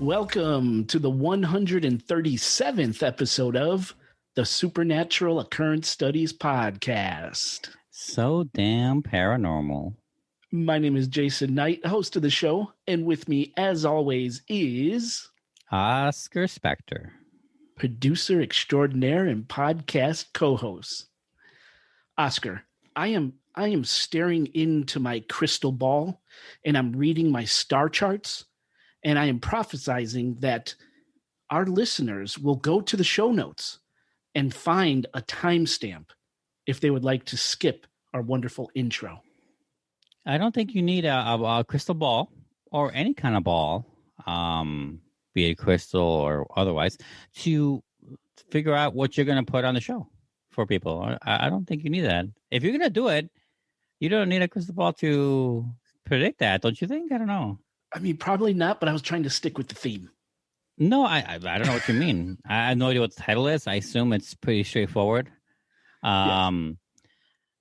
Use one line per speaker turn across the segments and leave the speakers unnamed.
Welcome to the 137th episode of the Supernatural Occurrence Studies podcast.
So damn paranormal.
My name is Jason Knight, host of the show, and with me, as always, is
Oscar Spector,
producer extraordinaire and podcast co-host. Oscar, I am staring into my crystal ball, and I'm reading my star charts, and I am prophesizing that our listeners will go to the show notes and find a timestamp if they would like to skip our wonderful intro.
I don't think you need a crystal ball or any kind of ball, be it crystal or otherwise, to figure out what you're going to put on the show for people. I don't think you need that. If you're going to do it, you don't need a crystal ball to predict that, don't you think? I don't know.
I mean, probably not, but I was trying to stick with the theme.
No, I don't know what you mean. I have no idea what the title is. I assume it's pretty straightforward.
Yes.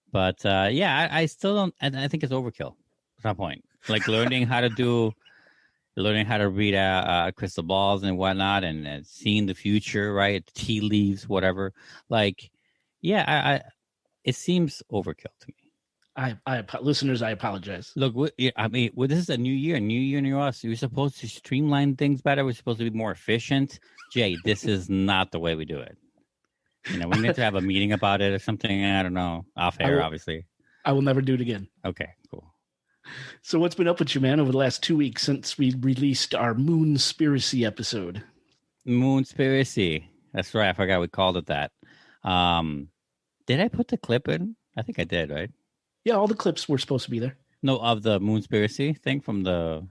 But I still don't. I think it's overkill at some point. Like learning how to read crystal balls and whatnot, and seeing the future, right? Tea leaves, whatever. Like, yeah, it seems overkill to me.
Listeners, I apologize.
Look, this is a new year, new us. We're supposed to streamline things better. We're supposed to be more efficient. Jay, this is not the way we do it. We need to have a meeting about it or something. I don't know. Off air, obviously.
I will never do it again.
Okay, cool.
So what's been up with you, man, over the last 2 weeks since we released our Moonspiracy episode?
Moonspiracy. That's right. I forgot we called it that. Did I put the clip in? I think I did, right?
Yeah, all the clips were supposed to be there.
No, of the Moonspiracy thing from the...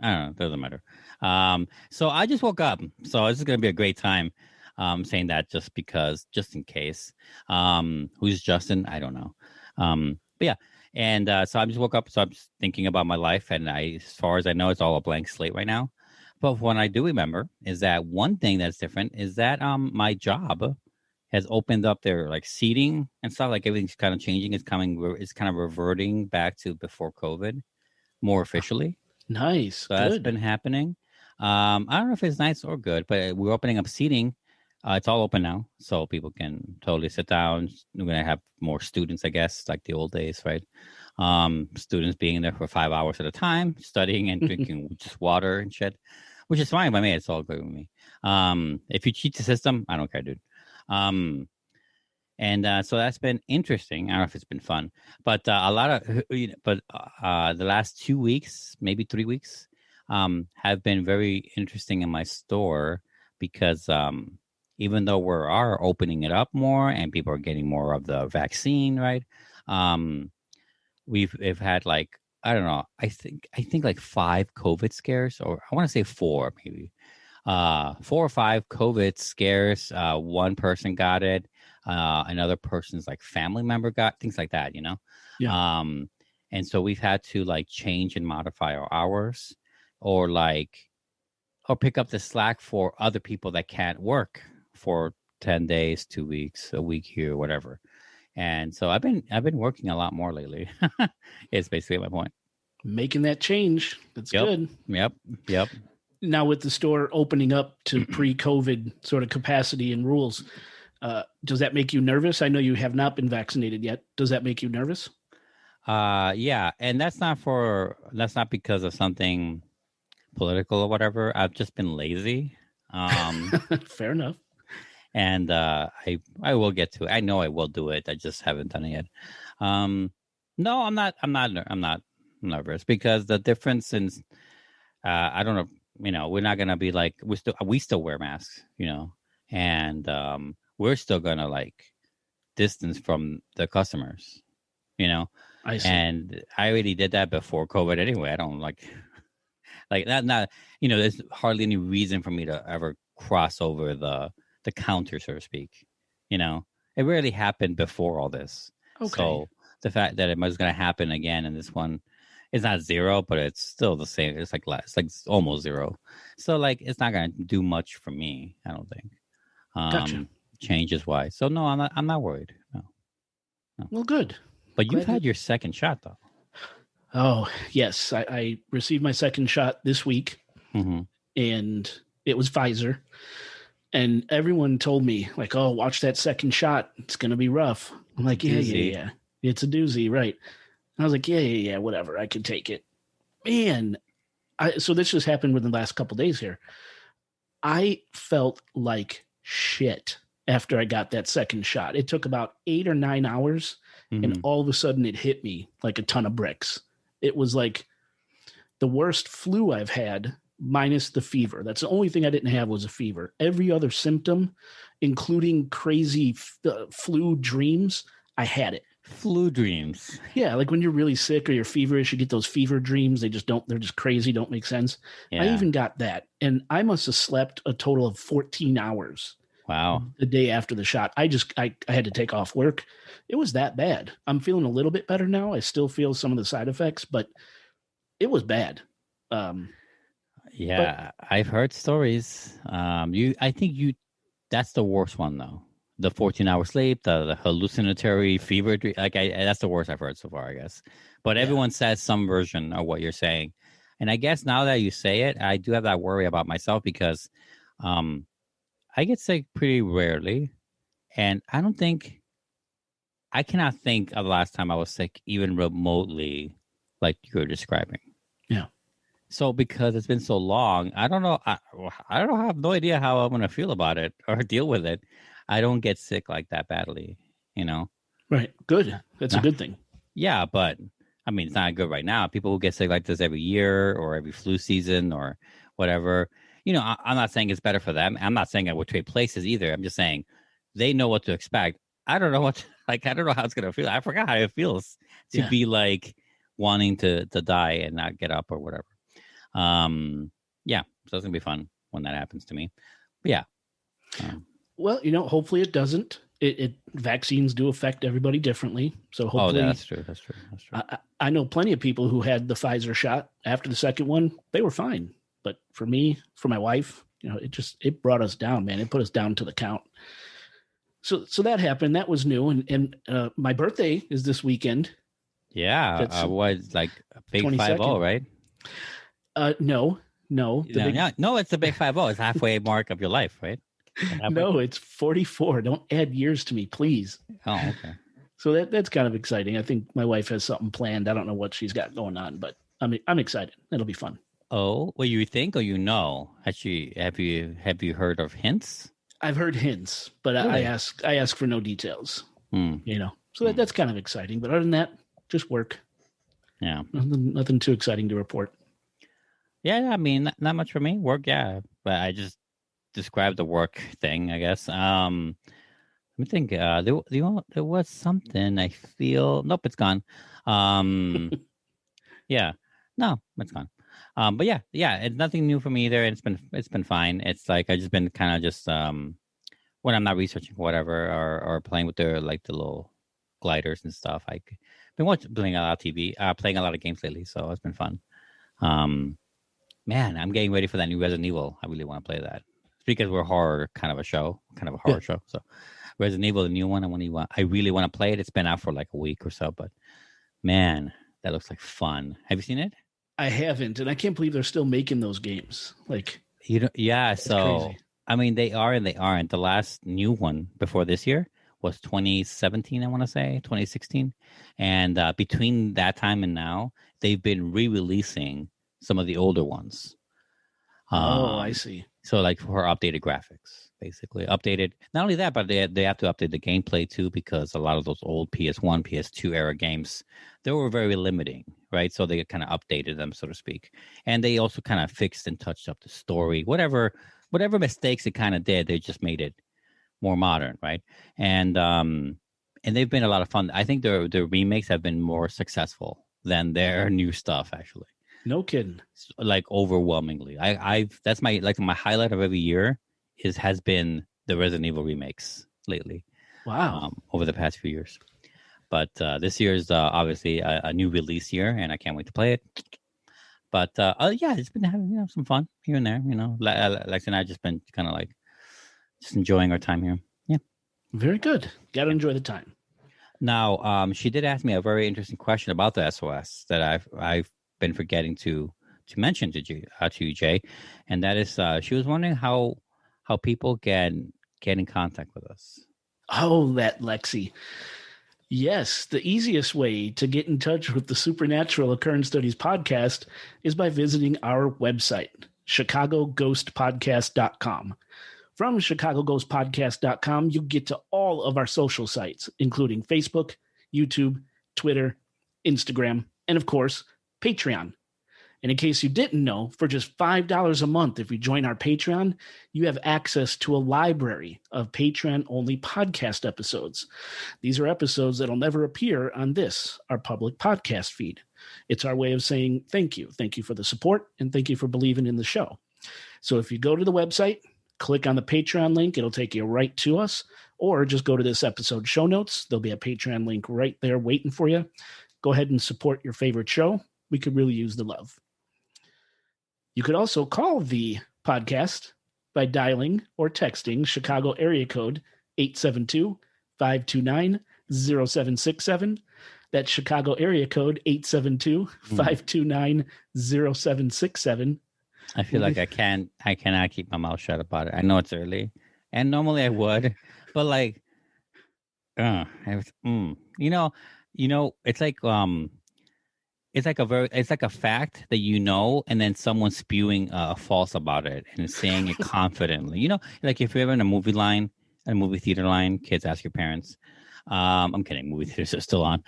I don't know. Doesn't matter. So I just woke up. So this is going to be a great time. Saying that just in case. Who's Justin? I don't know. But yeah. And so I just woke up. So I'm just thinking about my life. And as far as I know, it's all a blank slate right now. But what I do remember is that one thing that's different is that my job has opened up their like seating and stuff. Like everything's kind of changing. It's kind of reverting back to before COVID more officially.
Nice.
So that's been happening. I don't know if it's nice or good, but we're opening up seating. It's all open now, so people can totally sit down. We're going to have more students, I guess, like the old days, right? Students being there for 5 hours at a time, studying and drinking just water and shit, which is fine by me. It's all good with me. If you cheat the system, I don't care, dude. So that's been interesting. I don't know if it's been fun, but the last 2 weeks, maybe 3 weeks, have been very interesting in my store because even though we are opening it up more and people are getting more of the vaccine, right? We've had like, I don't know, I think like 5 COVID scares, or I want to say 4 maybe. 4 or 5 COVID scares. One person got it. Another person's like family member got things like that, Yeah. And so we've had to like change and modify our hours or pick up the slack for other people that can't work for 10 days, 2 weeks, a week here, whatever. And so I've been working a lot more lately. It's basically my point.
Making that change. That's good.
Yep.
Now with the store opening up to pre-COVID sort of capacity and rules, does that make you nervous? I know you have not been vaccinated yet. Does that make you nervous?
Yeah. And that's not because of something political or whatever. I've just been lazy.
Fair enough.
And I will get to it. I know I will do it. I just haven't done it yet. No, I'm not nervous because the difference in I don't know. We're not gonna be like we still wear masks. And we're still gonna like distance from the customers.
I see.
And I already did that before COVID anyway. I don't like that. There's hardly any reason for me to ever cross over the counter, so to speak. It rarely happened before all this.
Okay.
So the fact that it was going to happen again in this one is not 0, but it's still the same. It's like almost 0. So like it's not going to do much for me, I don't think.
Gotcha.
Changes wise. So no, I'm not worried. No.
Well, good.
But you've had your second shot though.
Oh, yes. I received my second shot this week.
Mm-hmm.
and it was Pfizer. And everyone told me, like, oh, watch that second shot. It's going to be rough. I'm like, yeah. It's a doozy, right? I was like, yeah, whatever. I can take it. Man, so this just happened within the last couple days here. I felt like shit after I got that second shot. It took about 8 or 9 hours, and all of a sudden it hit me like a ton of bricks. It was like the worst flu I've had, minus the fever. That's the only thing I didn't have was a fever. Every other symptom, including crazy flu dreams, I had it.
Flu dreams.
Yeah, like when you're really sick or you're feverish, you get those fever dreams. They're just crazy, don't make sense. Yeah. I even got that. And I must have slept a total of 14 hours.
Wow.
The day after the shot. I had to take off work. It was that bad. I'm feeling a little bit better now. I still feel some of the side effects, but it was bad.
I've heard stories. I think that's the worst one though. The 14-hour sleep, the hallucinatory fever, that's the worst I've heard so far, I guess. But everyone says some version of what you're saying. And I guess now that you say it, I do have that worry about myself because I get sick pretty rarely. And I cannot think of the last time I was sick, even remotely like you're describing.
Yeah.
So because it's been so long, I don't know. I have no idea how I'm going to feel about it or deal with it. I don't get sick like that badly, you know?
Right. Good. That's a good thing.
Yeah, but I mean, it's not good right now. People who get sick like this every year or every flu season or whatever, you know, I'm not saying it's better for them. I'm not saying I would trade places either. I'm just saying they know what to expect. I don't know I don't know how it's going to feel. I forgot how it feels to be like wanting to die and not get up or whatever. So it's gonna be fun when that happens to me. But yeah.
Well, you know, hopefully it doesn't. Vaccines do affect everybody differently, so hopefully.
Oh, that's true.
I know plenty of people who had the Pfizer shot after the second one. They were fine, but for me, for my wife, you know, it brought us down, man. It put us down to the count. So that happened. That was new, and my birthday is this weekend.
Yeah, was like a big 5-0, right?
No.
No, it's the big 5-0. It's halfway mark of your life, right?
No, it's 44. Don't add years to me, please.
Oh, okay.
So that's kind of exciting. I think my wife has something planned. I don't know what she's got going on, but I'm excited. It'll be fun.
Oh, well, you think or you know? Actually, have you heard of hints?
I've heard hints, but really? I ask for no details. You know, so that's kind of exciting. But other than that, just work.
Yeah,
nothing too exciting to report.
Yeah, I mean, not much for me. Work, yeah, but I just described the work thing, I guess. Let me think. There was something. I feel nope, it's gone. Yeah, no, it's gone. But yeah, it's nothing new for me either. It's been fine. It's like I just been kind of just when I'm not researching whatever or playing with the little gliders and stuff. I've been playing a lot of TV, playing a lot of games lately, so it's been fun. Man, I'm getting ready for that new Resident Evil. I really want to play that. It's because we're horror kind of a show. So Resident Evil, the new one, I really want to play it. It's been out for like a week or so, but man, that looks like fun. Have you seen it?
I haven't, and I can't believe they're still making those games. Like,
you know, yeah. So
crazy.
I mean, they are and they aren't. The last new one before this year was 2017. I want to say 2016, and between that time and now, they've been re-releasing some of the older ones.
I see.
So like for updated graphics, basically updated. Not only that, but they have to update the gameplay too, because a lot of those old PS1, PS2 era games, they were very limiting, right? So they kind of updated them, so to speak. And they also kind of fixed and touched up the story. Whatever mistakes it kind of did, they just made it more modern, right? And they've been a lot of fun. I think the remakes have been more successful than their new stuff, actually.
No kidding.
Like overwhelmingly. That's my highlight of every year has been the Resident Evil remakes lately.
Wow.
Over the past few years. But this year is obviously a new release year, and I can't wait to play it. But it's been having some fun here and there. You know, Lex and I just been kind of like just enjoying our time here. Yeah.
Very good. Got to enjoy the time.
Now, she did ask me a very interesting question about the SOS that I've been forgetting to mention to you, Jay, and that is she was wondering how people can get in contact with us.
Oh, that Lexi. Yes, the easiest way to get in touch with the Supernatural Occurrence Studies podcast is by visiting our website, chicagoghostpodcast.com. From chicagoghostpodcast.com, you get to all of our social sites, including Facebook, YouTube, Twitter, Instagram, and of course, Patreon. And in case you didn't know, for just $5 a month, if you join our Patreon, you have access to a library of Patreon-only podcast episodes. These are episodes that'll never appear on this, our public podcast feed. It's our way of saying thank you. Thank you for the support, and thank you for believing in the show. So if you go to the website, click on the Patreon link, it'll take you right to us, or just go to this episode show notes. There'll be a Patreon link right there waiting for you. Go ahead and support your favorite show. We could really use the love. You could also call the podcast by dialing or texting Chicago area code 872-529-0767. That's Chicago area code 872-529-0767.
I feel like I cannot keep my mouth shut about it. I know it's early, and normally I would, but like, it's like it's like a fact that and then someone spewing false about it and saying it confidently. Like if you're ever in a movie theater line, kids ask your parents. I'm kidding. Movie theaters are still on.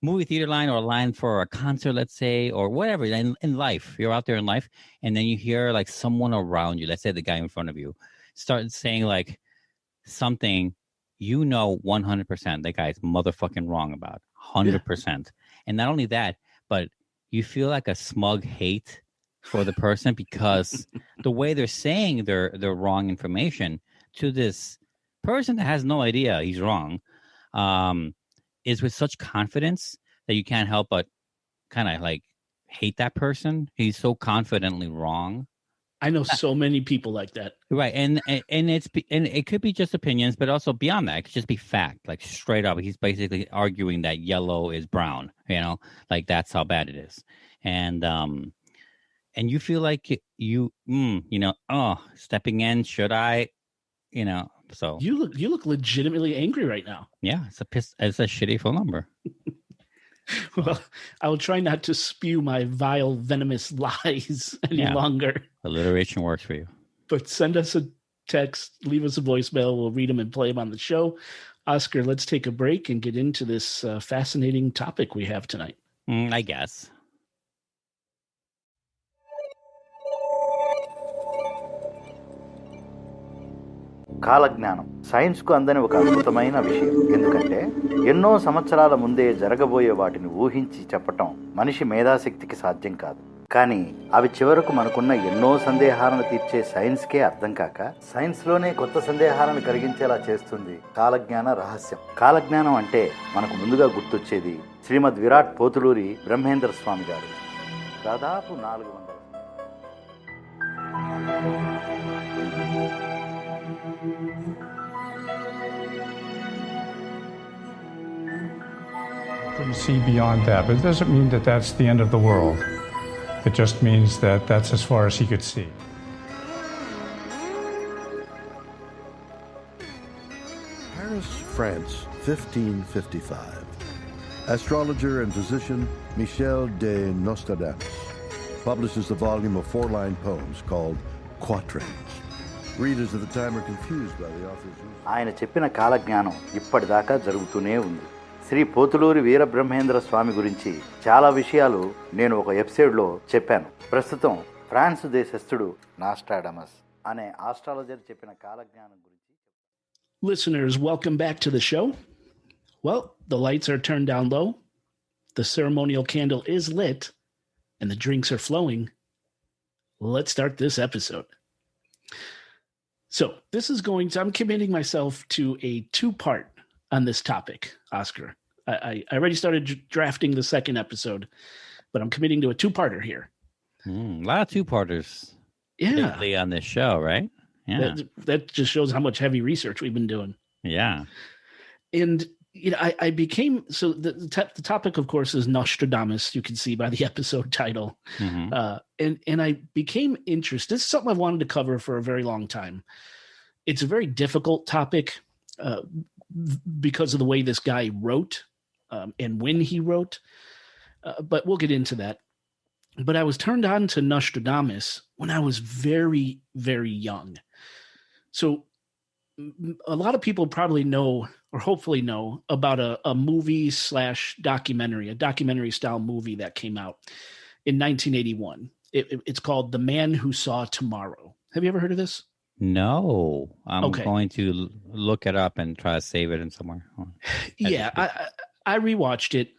Movie theater line or a line for a concert, let's say, or whatever. In life, you're out there in life, and then you hear like someone around you, let's say the guy in front of you, start saying like something 100% that guy's motherfucking wrong about 100%. Yeah. And not only that, but you feel like a smug hate for the person because the way they're saying their wrong information to this person that has no idea he's wrong is with such confidence that you can't help but kind of like hate that person. He's so confidently wrong.
I know so many people like that.
Right. And it could be just opinions, but also beyond that, it could just be fact, like straight up. He's basically arguing that yellow is brown, like that's how bad it is. And you feel like stepping in, should I, so
you look legitimately angry right now.
Yeah. It's a shitty phone number.
Well, I will try not to spew my vile, venomous lies any longer.
Alliteration works for you.
But send us a text, leave us a voicemail. We'll read them and play them on the show. Oscar, let's take a break and get into this fascinating topic we have tonight.
I guess.
కాలజ్ఞానం సైన్స్కు అందని ఒక అద్భుతమైన విషయం. ఎందుకంటే ఎన్నో సంవత్సరాల ముందే జరగబోయే వాటిని ఊహించి చెప్పటం మనిషి మేధాశక్తికి సాధ్యం కాదు. కానీ అవి చివరకు మనకున్న ఎన్నో సందేహాలను తీర్చే సైన్స్కే అర్థం కాక సైన్స్లోనే కొత్త సందేహాలను కలిగించేలా చేస్తుంది కాలజ్ఞాన రహస్యం. కాలజ్ఞానం అంటే మనకు ముందుగా గుర్తొచ్చేది శ్రీమద్ విరాట్ పోతులూరి బ్రహ్మేంద్ర స్వామి గారు. దాదాపు 400.
Couldn't see beyond that, but it doesn't mean that that's the end of the world. It just means that that's as far as he could see.
Paris, France, 1555. Astrologer and physician Michel de Nostradamus publishes a volume of 4-line poems called Quatrains. Readers of the time are confused by the author's use.
ఆయన చెప్పిన కాలజ్ఞానం ఇప్పటిదాకా జరుగుతూనే ఉంది. శ్రీ పోతులూరి వీరబ్రహ్మేంద్ర స్వామి గురించి చాలా విషయాలు నేను ఒక ఎపిసోడ్లో చెప్పాను. ప్రస్తుతం ఫ్రాన్స్ దేశస్థుడు నాస్ట్రాడమస్ అనే ఆస్ట్రాలజర్ చెప్పిన కాలజ్ఞానం గురించి.
Listeners, welcome back to the show. Well, the lights are turned down low, the ceremonial candle is lit, and the drinks are flowing. Let's start this episode. So I'm committing myself to a 2-part on this topic, Oscar. I already started drafting the second episode, but I'm committing to a 2-parter here.
A lot of 2-parters.
Yeah.
Lately on this show, right? Yeah.
That just shows how much heavy research we've been doing.
Yeah.
And I became the topic, of course, is Nostradamus. You can see by the episode title, and I became interested. This is something I've wanted to cover for a very long time. It's a very difficult topic because of the way this guy wrote and when he wrote, but we'll get into that. But I was turned on to Nostradamus when I was very, very young. So a lot of people probably know, or hopefully know, about a movie / documentary, a documentary style movie that came out in 1981. It's called The Man Who Saw Tomorrow. Have you ever heard of this?
No. I'm going to look it up and try to save it in somewhere.
Yeah, I rewatched it.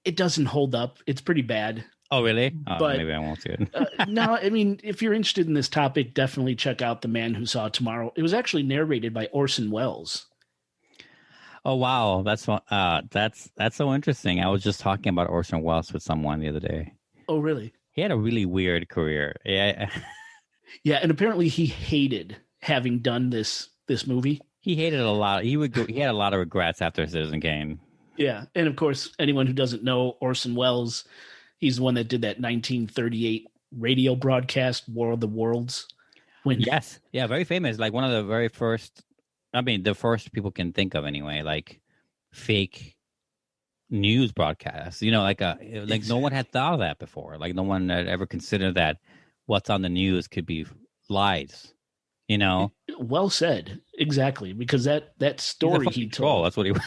It doesn't hold up. It's pretty bad.
Oh, really?
But,
maybe I won't see it.
No, I mean, if you're interested in this topic, definitely check out The Man Who Saw Tomorrow. It was actually narrated by Orson Welles.
Oh, wow. That's so interesting. I was just talking about Orson Welles with someone the other day.
Oh, really?
He had a really weird career. Yeah.
Yeah, and apparently he hated having done this movie.
He hated it a lot. He had a lot of regrets after Citizen Kane.
Yeah, and of course, anyone who doesn't know Orson Welles, he's the one that did that 1938 radio broadcast, War of the Worlds.
Yes. Yeah, very famous. Like one of the very first, the first people can think of anyway, like fake news broadcasts. Like no one had thought of that before. Like no one had ever considered that what's on the news could be lies.
Well said. Exactly. Because that story he told.
Troll. That's what he was.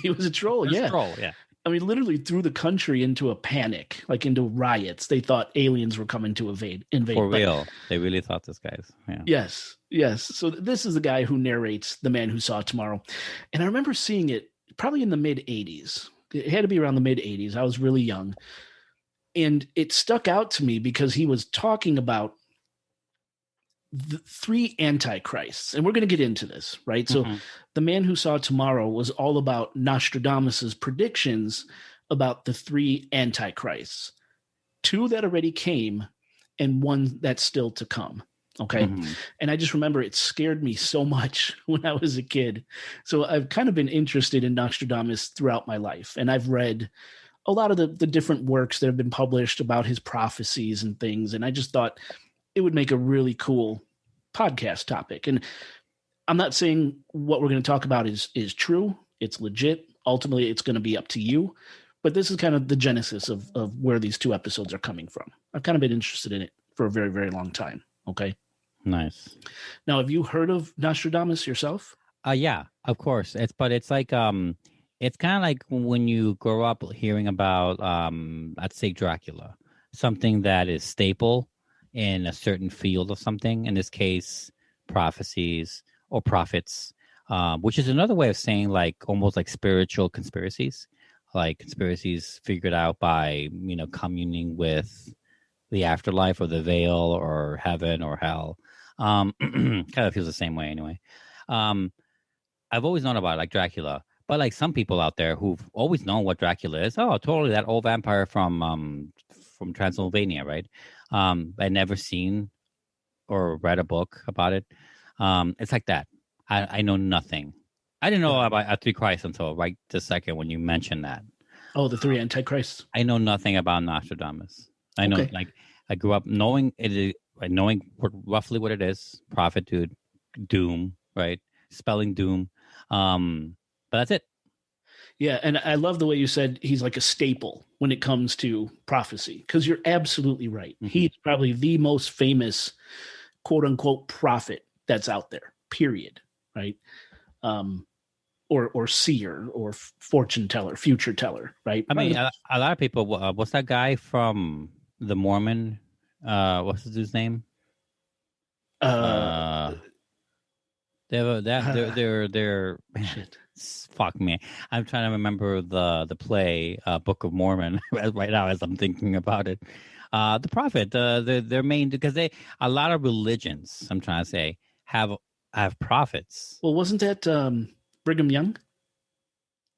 He was a troll.
He was
yeah.
a troll, yeah.
I mean, literally threw the country into a panic, like into riots. They thought aliens were coming to invade.
For real. They really thought this guy's. Yeah.
Yes. So this is the guy who narrates The Man Who Saw Tomorrow. And I remember seeing it probably in the mid-'80s. It had to be around the mid-'80s. I was really young. And it stuck out to me because he was talking about the three antichrists, and we're going to get into this, right? So The Man Who Saw Tomorrow was all about Nostradamus's predictions about the three antichrists, two that already came and one that's still to come. Okay. And I just remember it scared me so much when I was a kid. So I've kind of been interested in Nostradamus throughout my life. And I've read a lot of the different works that have been published about his prophecies and things. And I just thought it would make a really cool podcast topic. And I'm not saying what we're going to talk about is true. It's legit. Ultimately, it's going to be up to you. But this is kind of the genesis of where these two episodes are coming from. I've kind of been interested in it for a very, very long time. Okay.
Nice.
Now, have you heard of Nostradamus yourself?
Yeah, of course. It's like it's kind of like when you grow up hearing about I'd say Dracula, something that is staple in a certain field of something. In this case, prophecies or prophets, which is another way of saying like almost like spiritual conspiracies, like conspiracies figured out by communing with the afterlife or the veil or heaven or hell. Kind of feels the same way anyway. I've always known about like Dracula, but like some people out there who've always known what Dracula is. Oh, totally, that old vampire from Transylvania, right? I'd never seen or read a book about it. It's like that. I know nothing. I didn't know about three Christs until right this second when you mentioned that.
Oh, the three antichrists.
I know nothing about Nostradamus. I know, like, I grew up knowing it, knowing roughly what it is. Prophet, dude, doom, right? Spelling doom. But that's it.
Yeah, and I love the way you said he's like a staple when it comes to prophecy, because you're absolutely right. He's probably the most famous, quote unquote, prophet that's out there, period, right? Or seer or fortune teller, future teller, right?
I mean, a lot of people, what's that guy from the Mormon? What's his name? They're
shit.
Fuck me. I'm trying to remember the play Book of Mormon right now as I'm thinking about it. The prophet, their main, because a lot of religions, I'm trying to say, have prophets.
Well, wasn't that Brigham Young?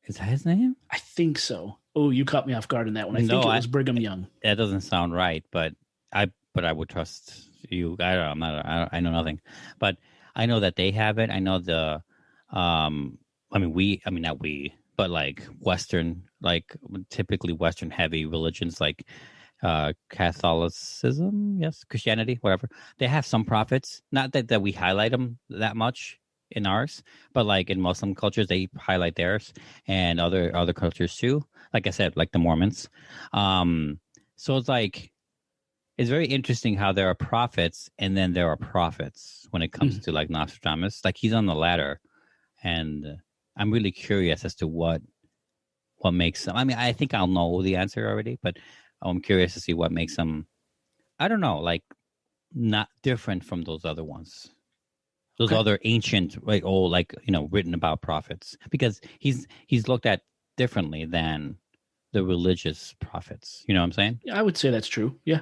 Is that his name?
I think so. Oh, you caught me off guard in that one. I think it was Brigham Young.
That doesn't sound right, but I would trust you. I know nothing, but I know that they have it. I know not we, but like Western, like typically Western heavy religions like Catholicism, yes, Christianity, whatever. They have some prophets. Not that we highlight them that much in ours, but like in Muslim cultures, they highlight theirs, and other cultures too. Like I said, like the Mormons. So it's like it's very interesting how there are prophets and then there are prophets when it comes to like Nostradamus. Like he's on the ladder, and I'm really curious as to what makes them. I mean, I think I'll know the answer already, but I'm curious to see what makes them, I don't know, like not different from those other ones. Those other ancient, like old, like, you know, written about prophets, because he's looked at differently than the religious prophets. You know what I'm saying?
Yeah, I would say that's true. Yeah.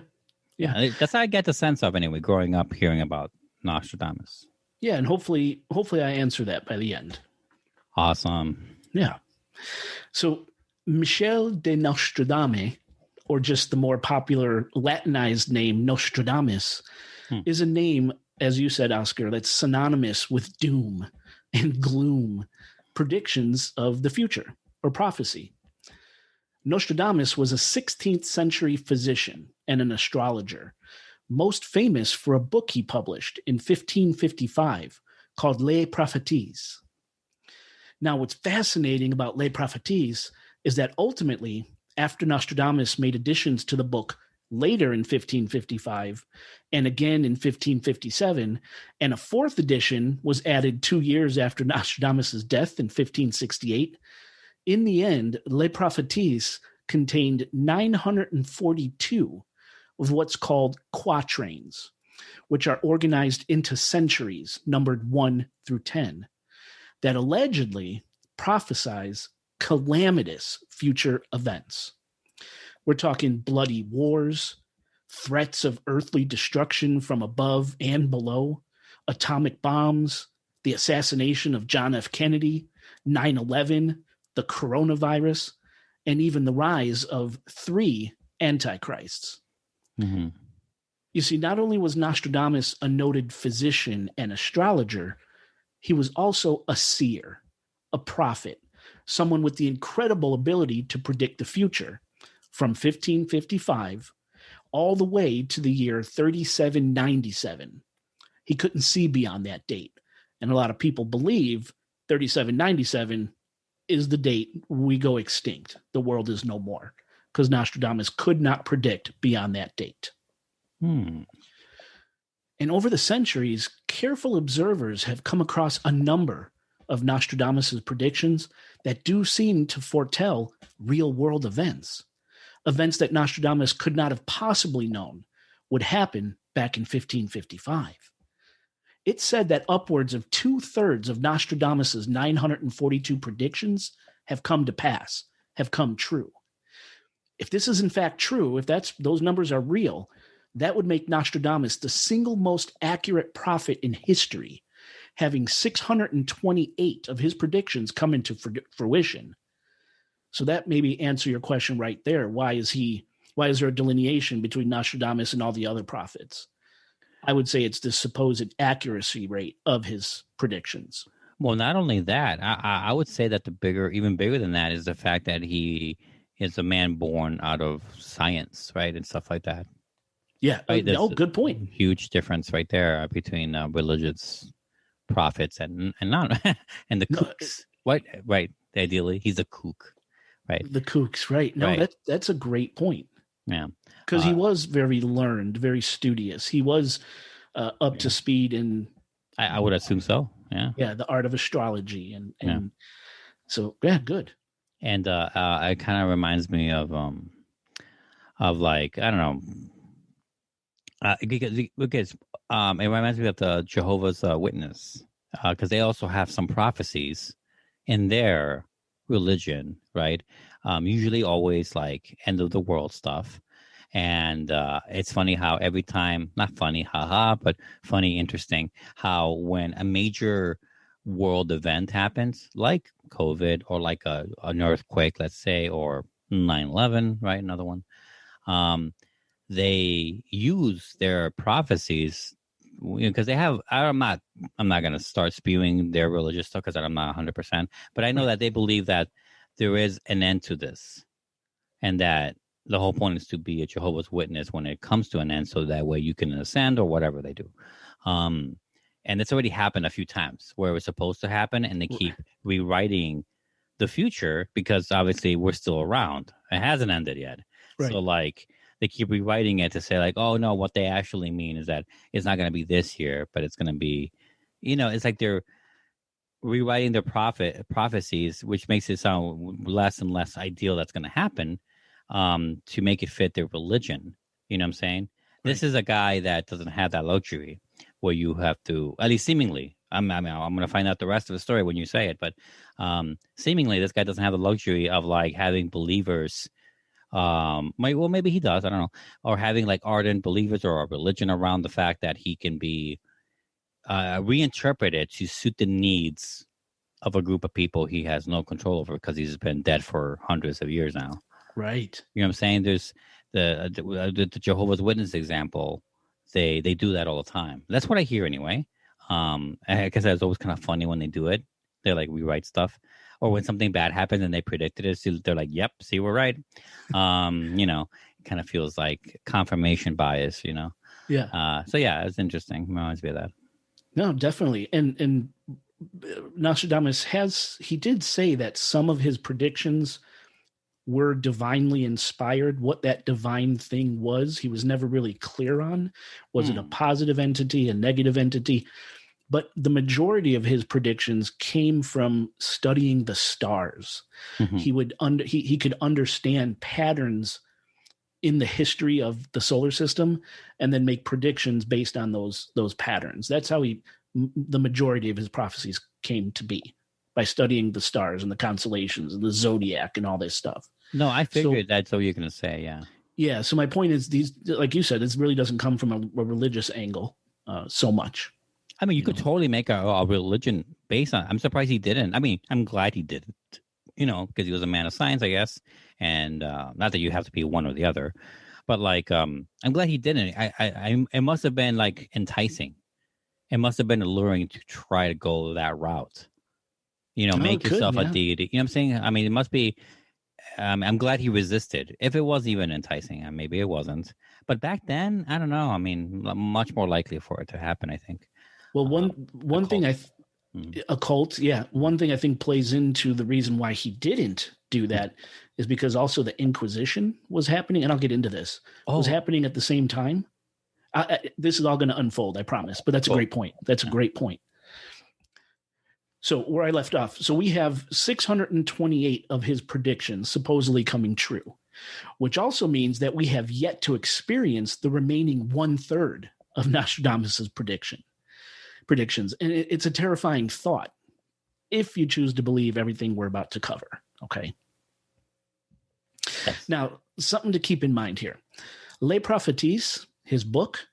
That's how I get the sense of anyway, growing up hearing about Nostradamus.
Yeah, and hopefully I answer that by the end.
Awesome.
Yeah. So Michel de Nostradamus, or just the more popular Latinized name Nostradamus, is a name, as you said, Oscar, that's synonymous with doom and gloom, predictions of the future or prophecy. Nostradamus was a 16th century physician and an astrologer, most famous for a book he published in 1555 called Les Prophéties. Now, what's fascinating about Les Prophéties is that ultimately, after Nostradamus made additions to the book later in 1555 and again in 1557, and a fourth edition was added 2 years after Nostradamus' death in 1568, in the end, Les Prophéties contained 942 of what's called quatrains, which are organized into centuries numbered 1 through 10, that allegedly prophesize calamitous future events. We're talking bloody wars, threats of earthly destruction from above and below, atomic bombs, the assassination of John F. Kennedy, 9/11, the coronavirus, and even the rise of 3 antichrists.
Mm-hmm.
You see, not only was Nostradamus a noted physician and astrologer, he was also a seer, a prophet, someone with the incredible ability to predict the future from 1555 all the way to the year 3797. He couldn't see beyond that date. And a lot of people believe 3797 is the date we go extinct. The world is no more, because Nostradamus could not predict beyond that date. And over the centuries, careful observers have come across a number of Nostradamus' predictions that do seem to foretell real-world events that Nostradamus could not have possibly known would happen back in 1555. It's said that upwards of 2/3 of Nostradamus' 942 predictions have come to pass, have come true. If this is in fact true, if those numbers are real, that would make Nostradamus the single most accurate prophet in history, having 628 of his predictions come into fruition. So that maybe answer your question right there. Why is there a delineation between Nostradamus and all the other prophets? I would say it's the supposed accuracy rate of his predictions.
Well, not only that, I would say that even bigger than that is the fact that he is a man born out of science, right, and stuff like that.
Yeah.
Right?
Good point.
Huge difference right there between religious prophets and not and the kooks. What? Right. Ideally, he's a kook, right?
The kooks, right? No,
right.
That's a great point.
Yeah,
because he was very learned, very studious. He was up to speed in.
I would assume so. Yeah.
The art of astrology and so good.
And it kind of reminds me of like, I don't know. Because it reminds me of the Jehovah's Witness, because they also have some prophecies in their religion, right? Usually always like end of the world stuff. And it's funny how every time, not funny, haha, but funny, interesting, how when a major world event happens, like COVID or like an earthquake, let's say, or 9/11, right? Another one. They use their prophecies because they have. I'm not going to start spewing their religious stuff because I'm not 100%. But I know that they believe that there is an end to this, and that the whole point is to be a Jehovah's Witness when it comes to an end, so that way you can ascend or whatever they do. And it's already happened a few times where it was supposed to happen, and they keep rewriting the future because obviously we're still around. It hasn't ended yet. Right. So like they keep rewriting it to say like, oh no, what they actually mean is that it's not going to be this year, but it's going to be, it's like they're rewriting their prophecies, which makes it sound less and less ideal that's going to happen, to make it fit their religion. You know what I'm saying? Right. This is a guy that doesn't have that luxury where you have to, at least seemingly, I'm going to find out the rest of the story when you say it, but seemingly this guy doesn't have the luxury of like having believers. Maybe he does, I don't know, or having like ardent believers or a religion around the fact that he can be reinterpreted to suit the needs of a group of people he has no control over because he's been dead for hundreds of years now. Right. You know what I'm saying? There's the Jehovah's Witness example. They do that all the time. That's what I hear anyway. I guess that's always kind of funny when they do it. They like rewrite stuff, or when something bad happens and they predicted it, so they're like, "Yep, see, we're right." It kind of feels like confirmation bias. Yeah. So yeah, it's interesting. Reminds me of that.
No, definitely. And Nostradamus he did say that some of his predictions were divinely inspired. What that divine thing was, he was never really clear on. Was it a positive entity, a negative entity? But the majority of his predictions came from studying the stars. Mm-hmm. He could understand patterns in the history of the solar system and then make predictions based on those patterns. That's how the majority of his prophecies came to be, by studying the stars and the constellations and the zodiac and all this stuff.
No, I figured that's what you're going to say. Yeah.
Yeah. So my point is, these, like you said, this really doesn't come from a religious angle so much.
I mean, you could totally make a religion based on. I'm surprised he didn't. I mean, I'm glad he didn't. Because he was a man of science, I guess, and not that you have to be one or the other, but like, I'm glad he didn't. It must have been like enticing. It must have been alluring to try to go that route. Make yourself a deity. You know what I'm saying? I mean, it must be. I'm glad he resisted. If it was even enticing, maybe it wasn't. But back then, I don't know. I mean, much more likely for it to happen, I think.
Well, one thing occult, yeah. One thing I think plays into the reason why he didn't do that is because also the Inquisition was happening, and I'll get into this. Was happening at the same time. This is all going to unfold, I promise. But that's a great point. That's a great point. So where I left off, so we have 628 of his predictions supposedly coming true, which also means that we have yet to experience the remaining 1/3 of Nostradamus's predictions. And it's a terrifying thought if you choose to believe everything we're about to cover. Okay. Yes. Now, something to keep in mind here. Les Prophéties, his book,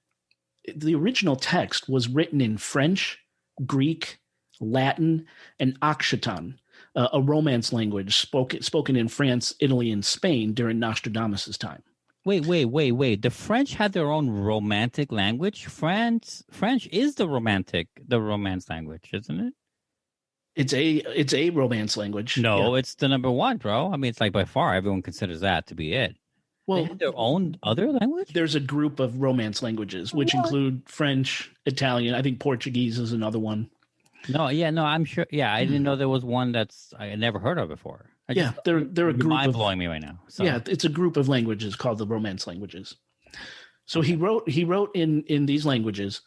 the original text was written in French, Greek, Latin, and Occitan, a Romance language spoken in France, Italy, and Spain during Nostradamus's time.
Wait. The French had their own romantic language? French is the romance language, isn't it?
It's a romance language.
No, It's the number one, bro. I mean, it's like by far everyone considers that to be it. Well, they had their own other language?
There's a group of romance languages, which include French, Italian. I think Portuguese is another one.
No, I'm sure. Yeah, I didn't know there was one I had never heard of before.
They're a group.
Mind blowing me right now. So.
Yeah, it's a group of languages called the Romance languages. So he wrote in these languages,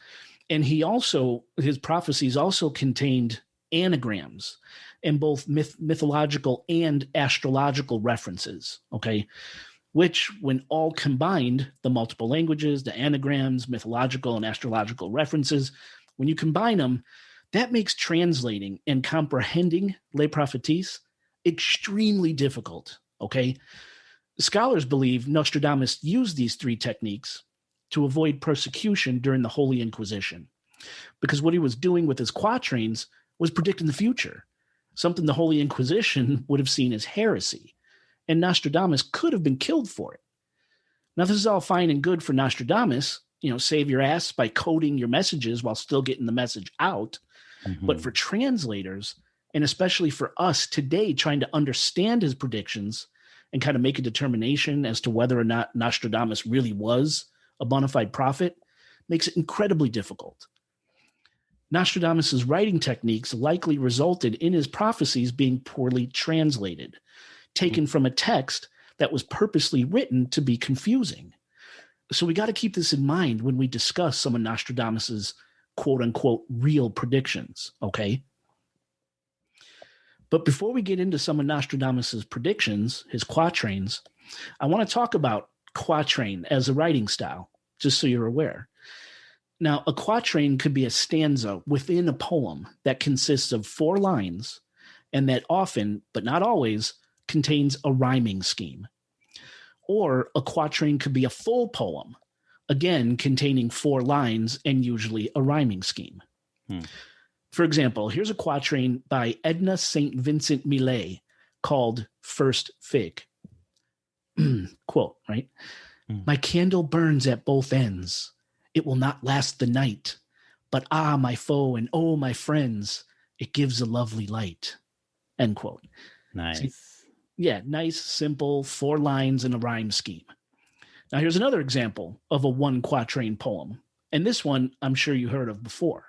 and his prophecies also contained anagrams and both mythological and astrological references. Okay, which when all combined, the multiple languages, the anagrams, mythological and astrological references, when you combine them, that makes translating and comprehending Les Prophéties extremely difficult, okay? Scholars believe Nostradamus used these three techniques to avoid persecution during the Holy Inquisition, because what he was doing with his quatrains was predicting the future, something the Holy Inquisition would have seen as heresy, and Nostradamus could have been killed for it. Now, this is all fine and good for Nostradamus, save your ass by coding your messages while still getting the message out. Mm-hmm. But for translators, And especially for us today, trying to understand his predictions and kind of make a determination as to whether or not Nostradamus really was a bona fide prophet makes it incredibly difficult. Nostradamus's writing techniques likely resulted in his prophecies being poorly translated, taken from a text that was purposely written to be confusing. So we got to keep this in mind when we discuss some of Nostradamus's quote unquote real predictions, okay? But before we get into some of Nostradamus's predictions, his quatrains, I want to talk about quatrain as a writing style, just so you're aware. Now, a quatrain could be a stanza within a poem that consists of 4 lines and that often, but not always, contains a rhyming scheme. Or a quatrain could be a full poem, again, containing 4 lines and usually a rhyming scheme. For example, here's a quatrain by Edna St. Vincent Millay called First Fig. Quote, right? My candle burns at both ends. It will not last the night. But ah, my foe, and oh, my friends, it gives a lovely light. End quote.
Nice.
See, yeah, nice, simple, 4 lines and a rhyme scheme. Now, here's another example of a 1 quatrain poem. And this one I'm sure you heard of before.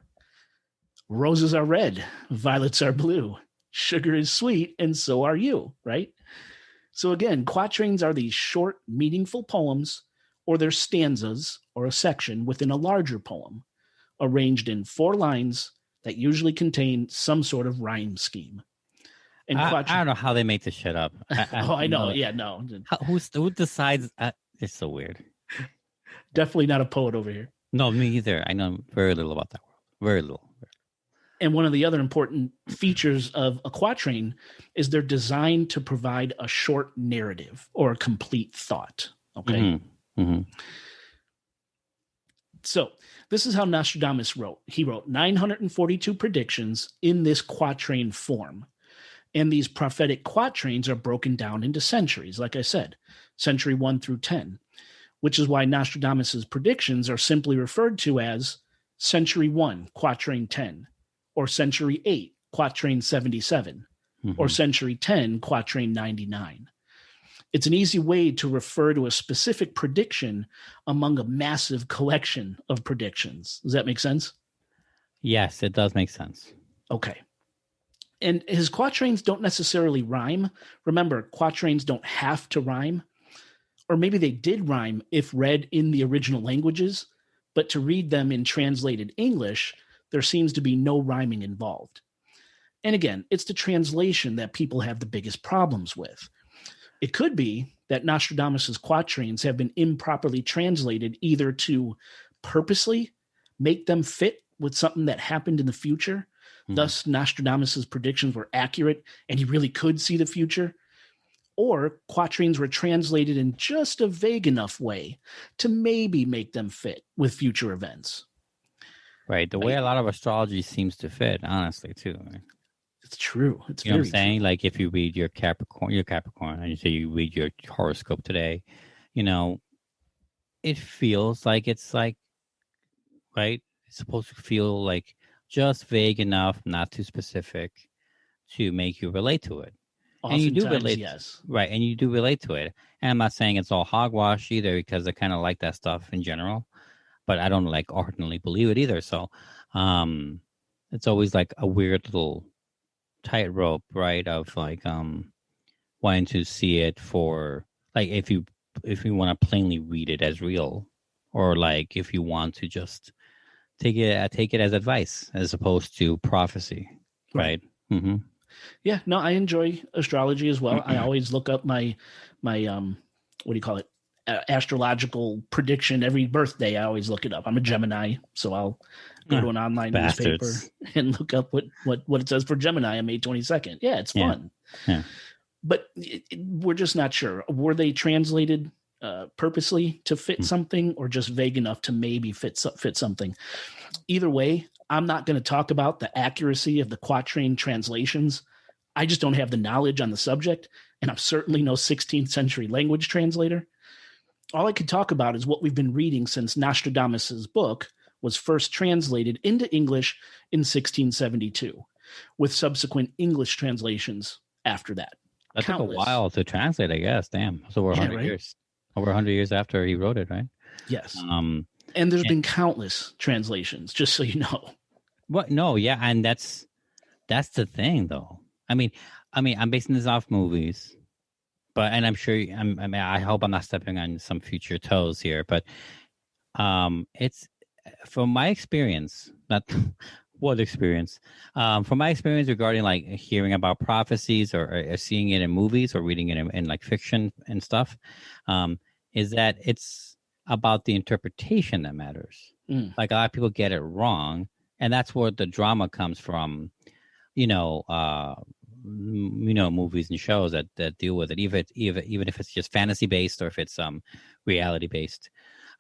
Roses are red, violets are blue, sugar is sweet, and so are you, right? So again, quatrains are these short, meaningful poems, or they're stanzas or a section within a larger poem, arranged in 4 lines that usually contain some sort of rhyme scheme. And
I don't know how they make this shit up.
I know. Yeah, no.
Who decides? It's so weird.
Definitely not a poet over here.
No, me either. I know very little about that world. Very little.
And one of the other important features of a quatrain is they're designed to provide a short narrative or a complete thought. Okay.
Mm-hmm. Mm-hmm.
So this is how Nostradamus wrote. He wrote 942 predictions in this quatrain form. And these prophetic quatrains are broken down into centuries, like I said, century 1 through 10, which is why Nostradamus's predictions are simply referred to as century 1, quatrain 10, or century 8, quatrain 77, or century 10, quatrain 99. It's an easy way to refer to a specific prediction among a massive collection of predictions. Does that make sense?
Yes, it does make sense.
Okay. And his quatrains don't necessarily rhyme. Remember, quatrains don't have to rhyme. Or maybe they did rhyme if read in the original languages, but to read them in translated English, there seems to be no rhyming involved. And again, it's the translation that people have the biggest problems with. It could be that Nostradamus's quatrains have been improperly translated either to purposely make them fit with something that happened in the future. Thus, Nostradamus's predictions were accurate and he really could see the future. Or quatrains were translated in just a vague enough way to maybe make them fit with future events.
Right. The way a lot of astrology seems to fit, honestly, too. Right?
It's true. It's
you know
very
what I'm saying?
true.
Like if you read your Capricorn, and you say you read your horoscope today, you know, it feels like it's like, right? It's supposed to feel like just vague enough, not too specific to make you relate to it. And you do relate,
yes.
Right, and you do relate to it. And I'm not saying it's all hogwash either, because I kind of like that stuff in general, but I don't like ardently believe it either. So it's always like a weird little tightrope, right? Of like wanting to see it for like if you want to plainly read it as real, or like if you want to just take it as advice as opposed to prophecy, right? Mm-hmm.
Yeah, no, I enjoy astrology as well. I always look up my what do you call it? Astrological prediction every birthday. I always look it up. I'm a Gemini, so I'll go to an online newspaper and look up what it says for Gemini on May 22nd. Yeah, it's fun.
Yeah.
But we're just not sure. Were they translated purposely to fit something, or just vague enough to maybe fit something? Either way, I'm not going to talk about the accuracy of the quatrain translations. I just don't have the knowledge on the subject, and I'm certainly no 16th century language translator. All I could talk about is what we've been reading since Nostradamus's book was first translated into English in 1672. with subsequent English translations after that.
That took a
Countless.
while to translate, I guess. Damn, it's over 100
right?
years. Over 100 years after he wrote it, right?
Yes. And there's been countless translations, just so you know.
What? No, yeah, and that's the thing, though. I mean, I'm basing this off movies, and I'm sure. I hope I'm not stepping on some future toes here, but it's from my experience. Not what experience? From my experience regarding like hearing about prophecies or seeing it in movies or reading it in like fiction and stuff, is that it's about the interpretation that matters. Like a lot of people get it wrong, and that's where the drama comes from. Movies and shows that deal with it, even if it's just fantasy based or if it's reality based.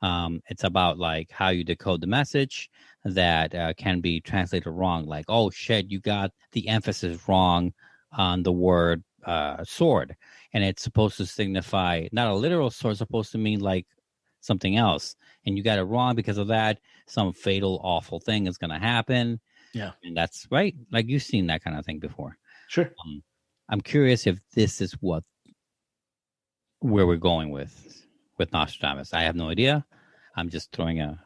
It's about like how you decode the message that can be translated wrong. Like, oh shit, you got the emphasis wrong on the word sword, and it's supposed to signify not a literal sword, it's supposed to mean like something else, and you got it wrong because of that. Some fatal, awful thing is going to happen.
Yeah,
and that's right. Like you've seen that kind of thing before.
Sure.
I'm curious if this is where we're going with Nostradamus. I have no idea. I'm just throwing a.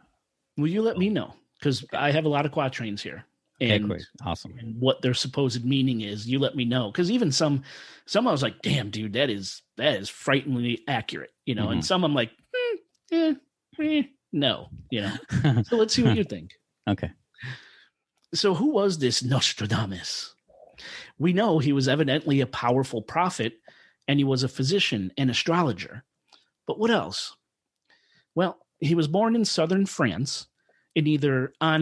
Will you let me know? Because I have a lot of quatrains here. And,
okay, great. Awesome.
And what their supposed meaning is, you let me know. Because even some I was like, damn, dude, that is frighteningly accurate, and some I'm like, no, So let's see what you think.
Okay.
So who was this Nostradamus? We know he was evidently a powerful prophet, and he was a physician and astrologer. But what else? Well, he was born in southern France on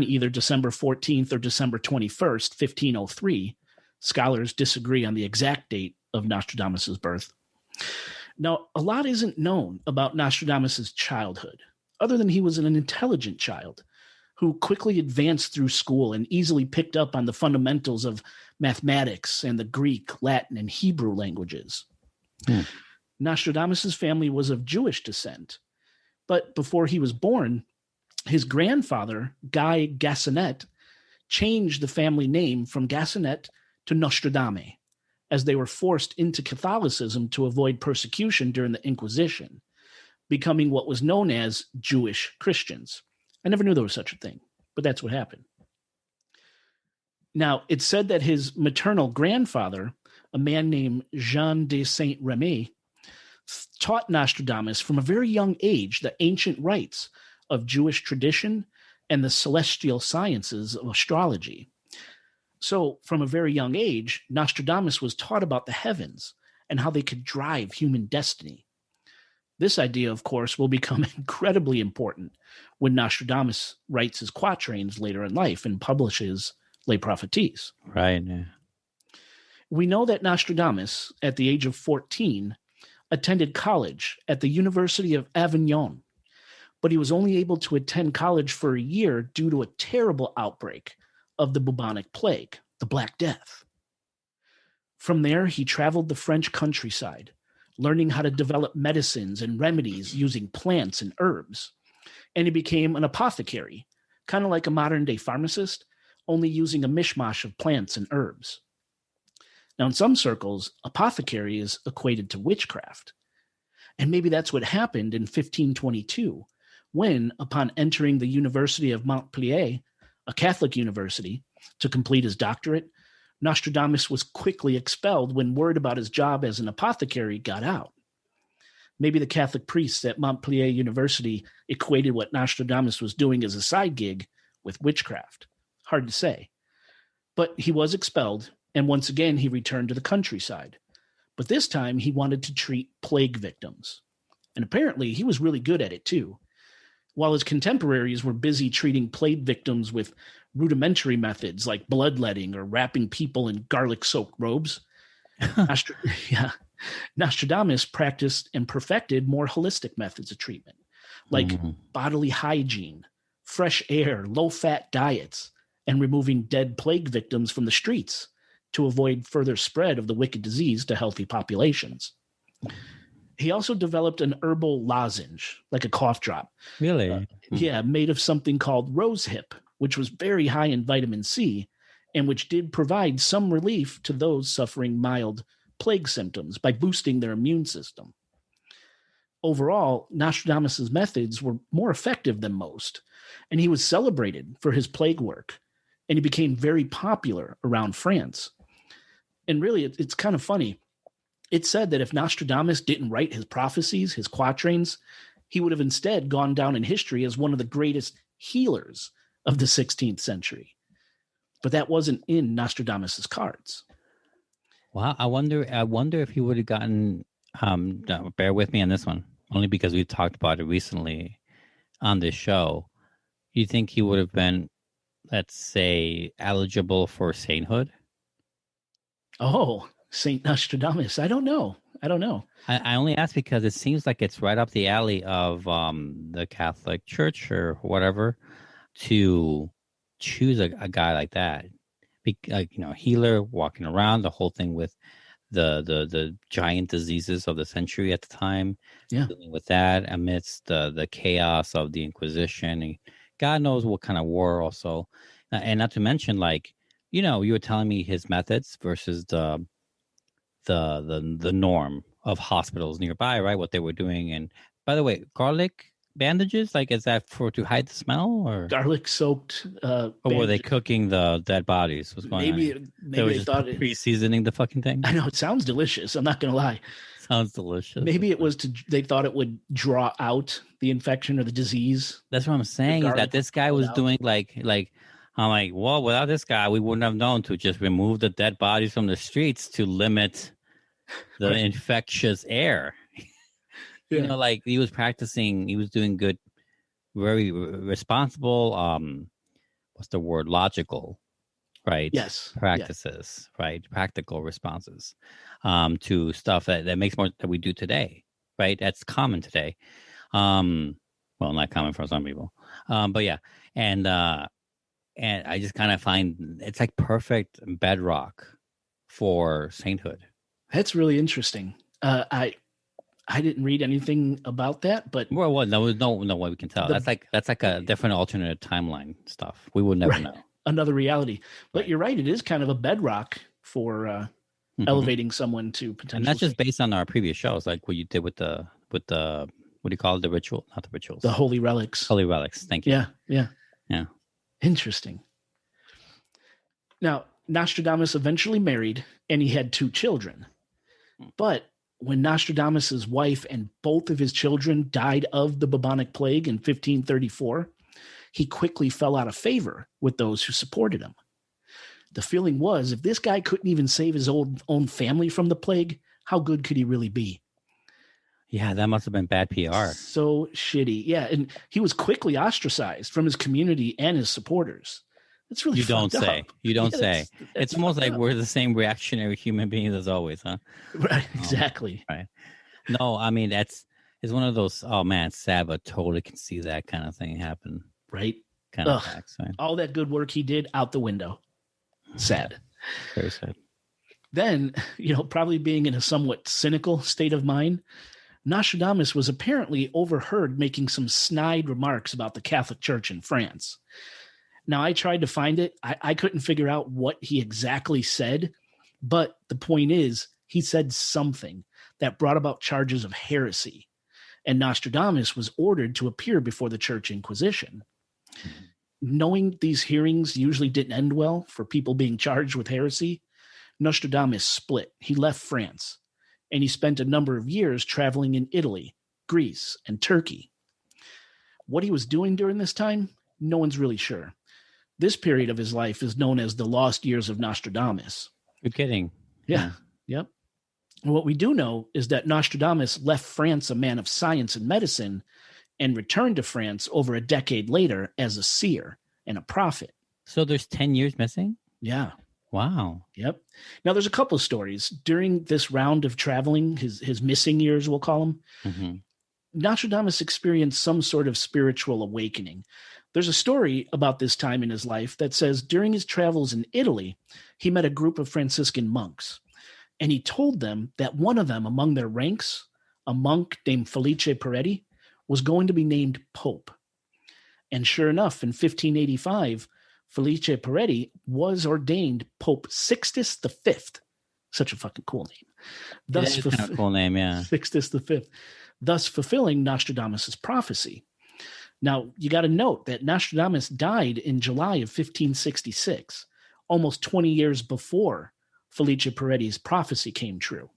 either December 14th or December 21st, 1503. Scholars disagree on the exact date of Nostradamus's birth. Now, a lot isn't known about Nostradamus's childhood, other than he was an intelligent child who quickly advanced through school and easily picked up on the fundamentals of mathematics and the Greek, Latin, and Hebrew languages. Nostradamus's family was of Jewish descent, but before he was born, his grandfather, Guy Gassenet, changed the family name from Gassenet to Nostradame, as they were forced into Catholicism to avoid persecution during the Inquisition, becoming what was known as Jewish Christians. I never knew there was such a thing, but that's what happened. Now, it's said that his maternal grandfather, a man named Jean de Saint-Remy, taught Nostradamus from a very young age the ancient rites of Jewish tradition and the celestial sciences of astrology. So, from a very young age, Nostradamus was taught about the heavens and how they could drive human destiny. This idea, of course, will become incredibly important when Nostradamus writes his quatrains later in life and publishes Les Prophéties.
Right. Yeah.
We know that Nostradamus, at the age of 14, attended college at the University of Avignon, but he was only able to attend college for a year due to a terrible outbreak of the bubonic plague, the Black Death. From there, he traveled the French countryside, learning how to develop medicines and remedies using plants and herbs. And he became an apothecary, kind of like a modern-day pharmacist, only using a mishmash of plants and herbs. Now, in some circles, apothecary is equated to witchcraft. And maybe that's what happened in 1522, when, upon entering the University of Montpellier, a Catholic university, to complete his doctorate, Nostradamus was quickly expelled when word about his job as an apothecary got out. Maybe the Catholic priests at Montpellier University equated what Nostradamus was doing as a side gig with witchcraft. Hard to say. But he was expelled, and once again he returned to the countryside. But this time he wanted to treat plague victims. And apparently he was really good at it too. While his contemporaries were busy treating plague victims with rudimentary methods like bloodletting or wrapping people in garlic-soaked robes, Nostradamus practiced and perfected more holistic methods of treatment, like bodily hygiene, fresh air, low-fat diets, and removing dead plague victims from the streets to avoid further spread of the wicked disease to healthy populations. He also developed an herbal lozenge, like a cough drop.
Really?
Made of something called rosehip, which was very high in vitamin C and which did provide some relief to those suffering mild plague symptoms by boosting their immune system. Overall, Nostradamus' methods were more effective than most, and he was celebrated for his plague work, and he became very popular around France. And really, it's kind of funny. It's said that if Nostradamus didn't write his prophecies, his quatrains, he would have instead gone down in history as one of the greatest healers of the 16th century. But that wasn't in Nostradamus' cards.
Wow, I wonder if he would have gotten. Bear with me on this one, only because we talked about it recently on this show. You think he would have been, let's say, eligible for sainthood?
Oh, Saint Nostradamus. I don't know.
I only ask because it seems like it's right up the alley of the Catholic Church or whatever to choose a guy like that. Healer, walking around, the whole thing with the giant diseases of the century at the time, dealing with that amidst the chaos of the Inquisition, and God knows what kind of war also, and not to mention, you were telling me his methods versus the norm of hospitals nearby, right? What they were doing, and by the way, garlic bandages, is that to hide the smell, or
garlic soaked?
Or were they cooking the dead bodies? What's going on?
Maybe they thought
pre-seasoning the fucking thing.
I know it sounds delicious. I'm not gonna lie.
Sounds delicious.
Maybe it was they thought it would draw out the infection or the disease.
That's what I'm saying. Is that this guy was doing I'm like, well, without this guy, we wouldn't have known to just remove the dead bodies from the streets to limit the infectious air.
Yeah.
He was practicing, he was doing good, very responsible, what's the word? Logical, right?
Yes.
Practices, right? Practical responses to stuff that makes more that we do today, right? That's common today. Well, not common for some people. But yeah. And I just kind of find it's like perfect bedrock for sainthood.
That's really interesting. I didn't read anything about that, but
no, no way we can tell. That's like a different alternate timeline stuff. We would never know.
Another reality. But you're right; it is kind of a bedrock for elevating someone to potential.
And that's just based on our previous shows, like what you did with the what do you call it? The ritual, not the rituals.
The holy relics.
Holy relics. Thank you.
Yeah. Interesting. Now, Nostradamus eventually married, and he had 2 children. But when Nostradamus's wife and both of his children died of the bubonic plague in 1534, he quickly fell out of favor with those who supported him. The feeling was, if this guy couldn't even save his own family from the plague, how good could he really be?
Yeah, that must have been bad PR.
So shitty. Yeah, and he was quickly ostracized from his community and his supporters. It's really
You don't say.
Up.
You don't say.
That's
it's almost like we're the same reactionary human beings as always, huh?
Right, exactly.
Right. No, I mean, it's one of those, oh man, it's sad, but totally can see that kind of thing happen.
Right.
Kind of facts, right?
All that good work he did out the window. Sad.
Very sad.
Then, probably being in a somewhat cynical state of mind, Nostradamus was apparently overheard making some snide remarks about the Catholic Church in France. Now, I tried to find it. I couldn't figure out what he exactly said, but the point is, he said something that brought about charges of heresy, and Nostradamus was ordered to appear before the Church Inquisition. Knowing these hearings usually didn't end well for people being charged with heresy, Nostradamus split. He left France, and he spent a number of years traveling in Italy, Greece, and Turkey. What he was doing during this time, no one's really sure. This period of his life is known as the lost years of Nostradamus.
You're kidding.
Yeah. Yep. And what we do know is that Nostradamus left France a man of science and medicine and returned to France over a decade later as a seer and a prophet.
So there's 10 years missing?
Yeah.
Wow.
Yep. Now, there's a couple of stories. During this round of traveling, his missing years, we'll call them, Nostradamus experienced some sort of spiritual awakening. There's a story about this time in his life that says during his travels in Italy, he met a group of Franciscan monks, and he told them that one of them among their ranks, a monk named Felice Peretti, was going to be named Pope. And sure enough, in 1585, Felice Peretti was ordained Pope Sixtus V. Such a fucking cool name.
That's kind of a cool name, yeah.
Sixtus V, thus fulfilling Nostradamus' prophecy. Now, you got to note that Nostradamus died in July of 1566, almost 20 years before Felice Peretti's prophecy came true.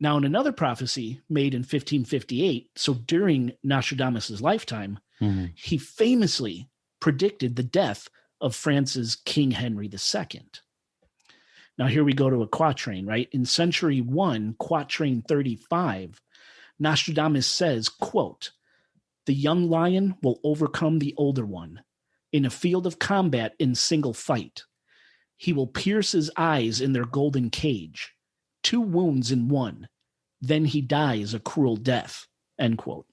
Now, in another prophecy made in 1558, so during Nostradamus' lifetime, he famously predicted the death of France's King Henry II. Now, here we go to a quatrain, right? In century 1, quatrain 35, Nostradamus says, quote, "The young lion will overcome the older one in a field of combat in single fight. He will pierce his eyes in their golden cage, 2 wounds in one. Then he dies a cruel death," end quote.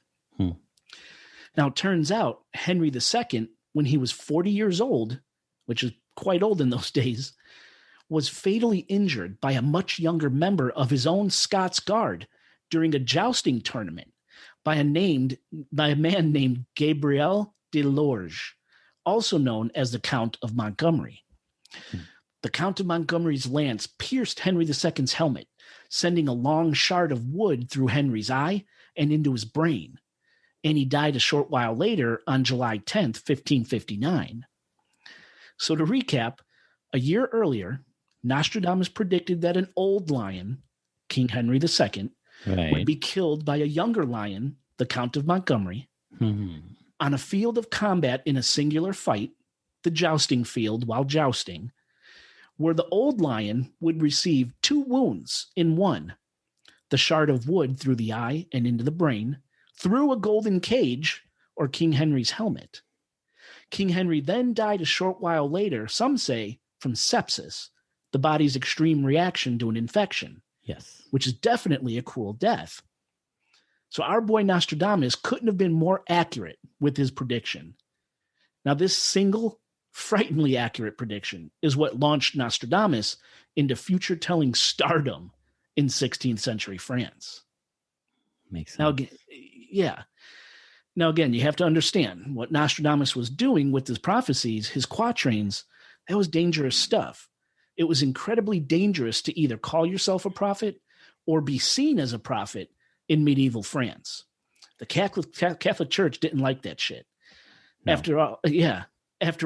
Now, it turns out Henry II, when he was 40 years old, which is quite old in those days, was fatally injured by a much younger member of his own Scots Guard during a jousting tournament by a man named Gabriel de Lorge, also known as the Count of Montgomery. The Count of Montgomery's lance pierced Henry II's helmet, sending a long shard of wood through Henry's eye and into his brain, and he died a short while later on July 10th, 1559. So to recap, a year earlier, Nostradamus predicted that an old lion, King Henry II, would be killed by a younger lion, the Count of Montgomery, on a field of combat in a singular fight, the jousting field while jousting, where the old lion would receive 2 wounds in one, the shard of wood through the eye and into the brain, through a golden cage, or King Henry's helmet. King Henry then died a short while later, some say, from sepsis, the body's extreme reaction to an infection.
Yes.
Which is definitely a cruel death. So our boy Nostradamus couldn't have been more accurate with his prediction. Now, this single, frighteningly accurate prediction is what launched Nostradamus into future-telling stardom in 16th century France.
Makes sense.
Now, yeah. Now, again, you have to understand what Nostradamus was doing with his prophecies, his quatrains. That was dangerous stuff. It was incredibly dangerous to either call yourself a prophet or be seen as a prophet in medieval France. The Catholic Church didn't like that shit. No. After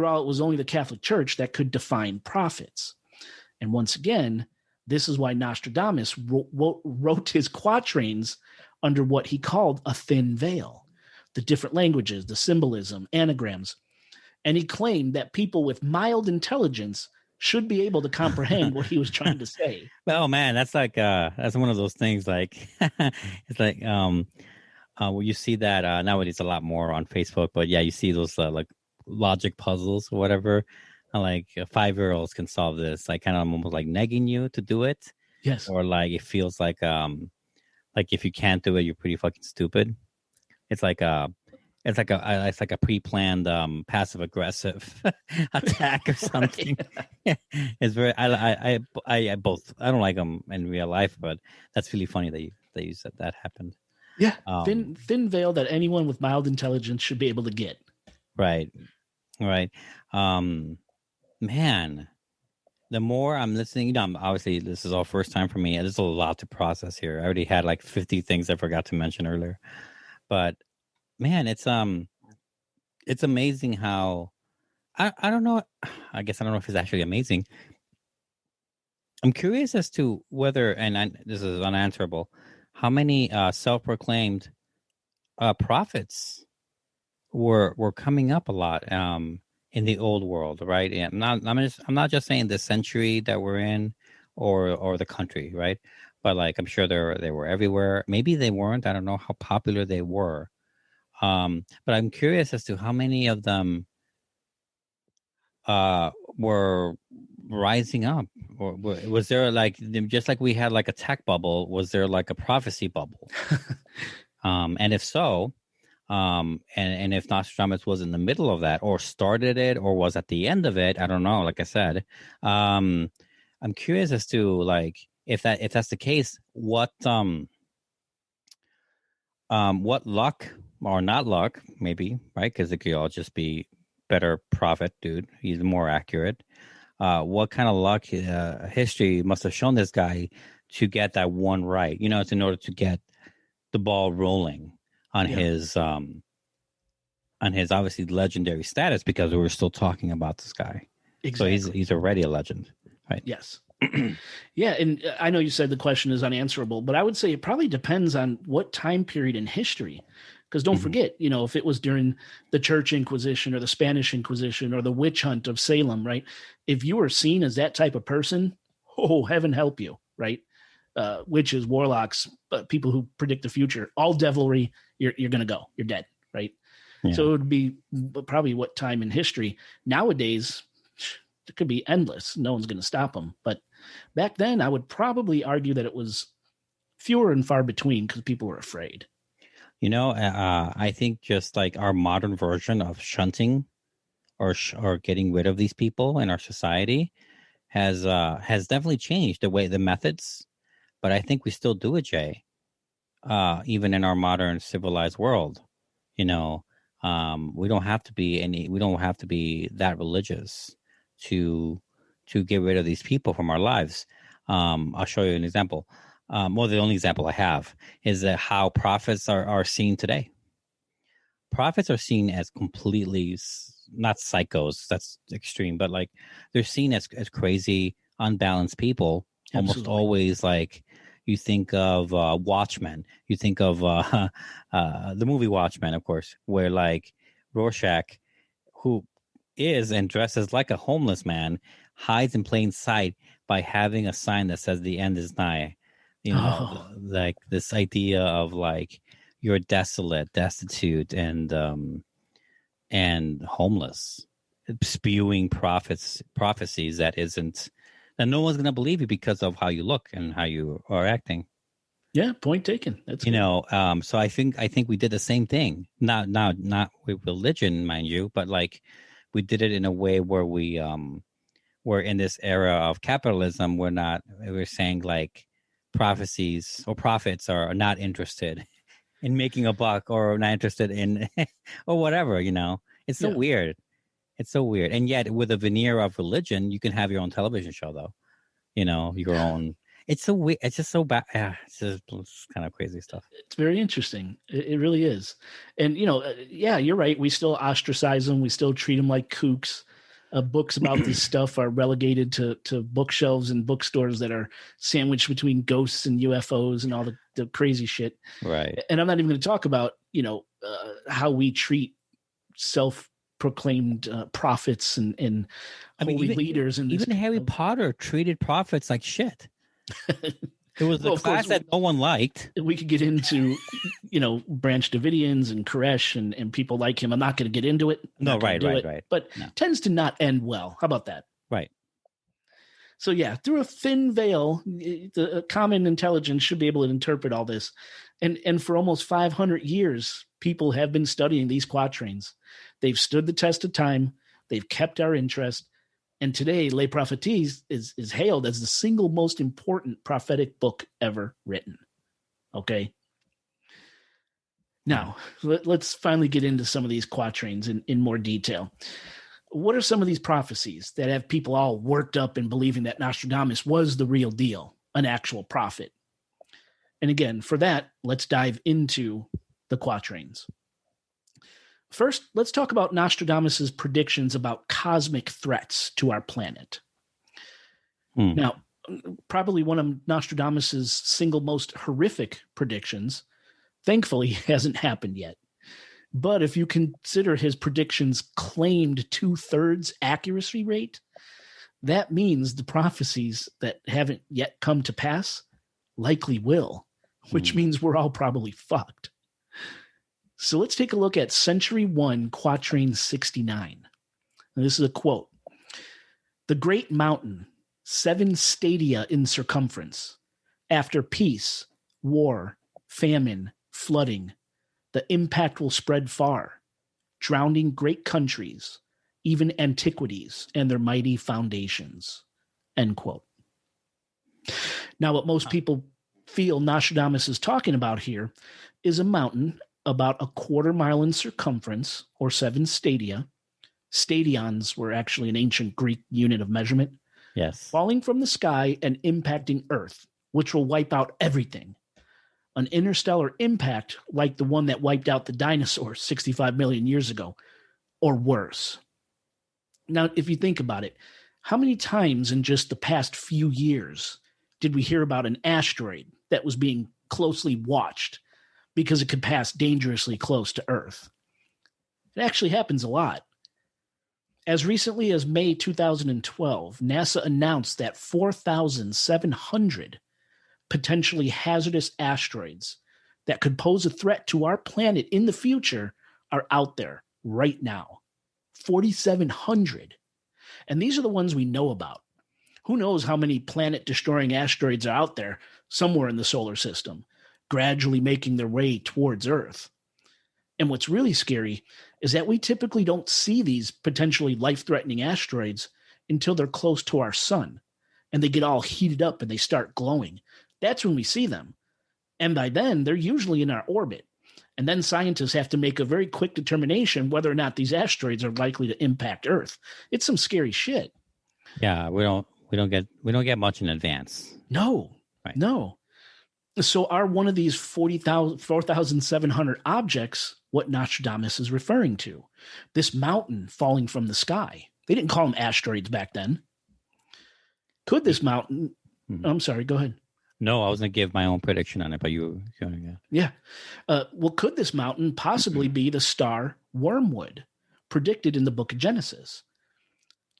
all, it was only the Catholic Church that could define prophets. And once again, this is why Nostradamus wrote his quatrains under what he called a thin veil, the different languages, the symbolism, anagrams. And he claimed that people with mild intelligence should be able to comprehend what he was trying to say.
Oh man, that's like that's one of those things. Like it's like well, you see that nowadays a lot more on Facebook. But yeah, you see those like logic puzzles or whatever. Like 5-year-olds can solve this. Like kind of almost like negging you to do it.
Yes.
Or like it feels like if you can't do it, you're pretty fucking stupid. It's like a pre-planned passive aggressive attack or something. It's very I both I don't like them in real life, but that's really funny that you said that happened.
Yeah, thin veil that anyone with mild intelligence should be able to get.
Right. Man, the more I'm listening, obviously this is all first time for me. There's a lot to process here. I already had like 50 things I forgot to mention earlier, but man, it's amazing how I don't know. I guess I don't know if it's actually amazing. I'm curious as to whether, this is unanswerable, how many self-proclaimed prophets were coming up a lot in the old world, right? And I'm not just saying the century that we're in or the country, right? But like I'm sure they were everywhere. Maybe they weren't. I don't know how popular they were. But I'm curious as to how many of them were rising up, or was there like, just like we had like a tech bubble, was there like a prophecy bubble? And if so, and if Nostradamus was in the middle of that, or started it, or was at the end of it, I don't know. Like I said, I'm curious as to like if that's the case, what luck or not luck, maybe, right? Because it could all just be better prophet, dude. He's more accurate. What kind of luck history must have shown this guy to get that one right? It's in order to get the ball rolling on his obviously legendary status, because we were still talking about this guy.
Exactly.
So he's already a legend, right?
Yes. Yeah, and I know you said the question is unanswerable, but I would say it probably depends on what time period in history. Because don't forget, if it was during the Church Inquisition or the Spanish Inquisition or the witch hunt of Salem, right? If you were seen as that type of person, oh, heaven help you, right? Witches, warlocks, people who predict the future, all devilry, you're going to go. You're dead, right? Yeah. So it would be probably what time in history. Nowadays, it could be endless. No one's going to stop them. But back then, I would probably argue that it was fewer and far between because people were afraid.
I think just like our modern version of shunting or getting rid of these people in our society has definitely changed the methods. But I think we still do it, Jay, even in our modern civilized world. We don't have to be that religious to get rid of these people from our lives. I'll show you an example. The only example I have is how prophets are seen today. Prophets are seen as completely, not psychos, that's extreme, but like they're seen as crazy, unbalanced people. Absolutely. Almost always, like, you think of Watchmen, you think of the movie Watchmen, of course, where like Rorschach, who is and dresses like a homeless man, hides in plain sight by having a sign that says the end is nigh. Like this idea of like you're desolate, destitute, and homeless, spewing prophecies that no one's going to believe you because of how you look and how you are acting.
Yeah, point taken. That's
so I think we did the same thing. Not with religion, mind you, but like we did it in a way where we're in this era of capitalism. We're saying like prophecies or prophets are not interested in making a buck or not interested in or whatever. It's so weird. It's so weird. And yet with a veneer of religion, you can have your own television show though. Your own. It's so weird. It's just so bad. Yeah, it's kind of crazy stuff.
It's very interesting. It really is. And, you're right. We still ostracize them. We still treat them like kooks. Books about this stuff are relegated to bookshelves and bookstores that are sandwiched between ghosts and UFOs and all the crazy shit.
Right.
And I'm not even going to talk about, how we treat self-proclaimed prophets and holy leaders. And
even Harry Potter treated prophets like shit. It was a class that no one liked.
We could get into, Branch Davidians and Koresh and people like him. I'm not going to get into it.
No, right.
But tends to not end well. How about that?
Right.
So yeah, through a thin veil, the common intelligence should be able to interpret all this. And for almost 500 years, people have been studying these quatrains. They've stood the test of time. They've kept our interest. And today, Les Prophéties is hailed as the single most important prophetic book ever written. Okay? Now, let's finally get into some of these quatrains in more detail. What are some of these prophecies that have people all worked up in believing that Nostradamus was the real deal, an actual prophet? And again, for that, let's dive into the quatrains. First, let's talk about Nostradamus's predictions about cosmic threats to our planet. Now, probably one of Nostradamus's single most horrific predictions, thankfully, hasn't happened yet. But if you consider his predictions claimed 2/3 accuracy rate, that means the prophecies that haven't yet come to pass likely will, which means we're all probably fucked. So let's take a look at Century 1, Quatrain 69. And this is a quote. The great mountain, 7 stadia in circumference. After peace, war, famine, flooding, the impact will spread far, drowning great countries, even antiquities and their mighty foundations. End quote. Now, what most people feel Nostradamus is talking about here is a mountain about 1/4 mile in circumference, or 7 stadia, Stadions were actually an ancient Greek unit of measurement.
Yes.
Falling from the sky and impacting Earth, which will wipe out everything. An interstellar impact like the one that wiped out the dinosaurs 65 million years ago, or worse. Now, if you think about it, how many times in just the past few years did we hear about an asteroid that was being closely watched because it could pass dangerously close to Earth? It actually happens a lot. As recently as May 2012, NASA announced that 4,700 potentially hazardous asteroids that could pose a threat to our planet in the future are out there right now. 4,700. And these are the ones we know about. Who knows how many planet-destroying asteroids are out there somewhere in the solar system, gradually making their way towards Earth. And what's really scary is that we typically don't see these potentially life-threatening asteroids until they're close to our sun, and they get all heated up and they start glowing. That's when we see them. And by then, they're usually in our orbit. And then scientists have to make a very quick determination whether or not these asteroids are likely to impact Earth. It's some scary shit.
Yeah, we don't get much in advance.
No,
Right.
no. So are one of these 4,700 objects what Nostradamus is referring to? This mountain falling from the sky. They didn't call them asteroids back then. Could this mountain... I'm sorry, go ahead.
No, I was going to give my own prediction on it, but you...
Yeah. Well, could this mountain possibly be the star Wormwood, predicted in the book of Genesis?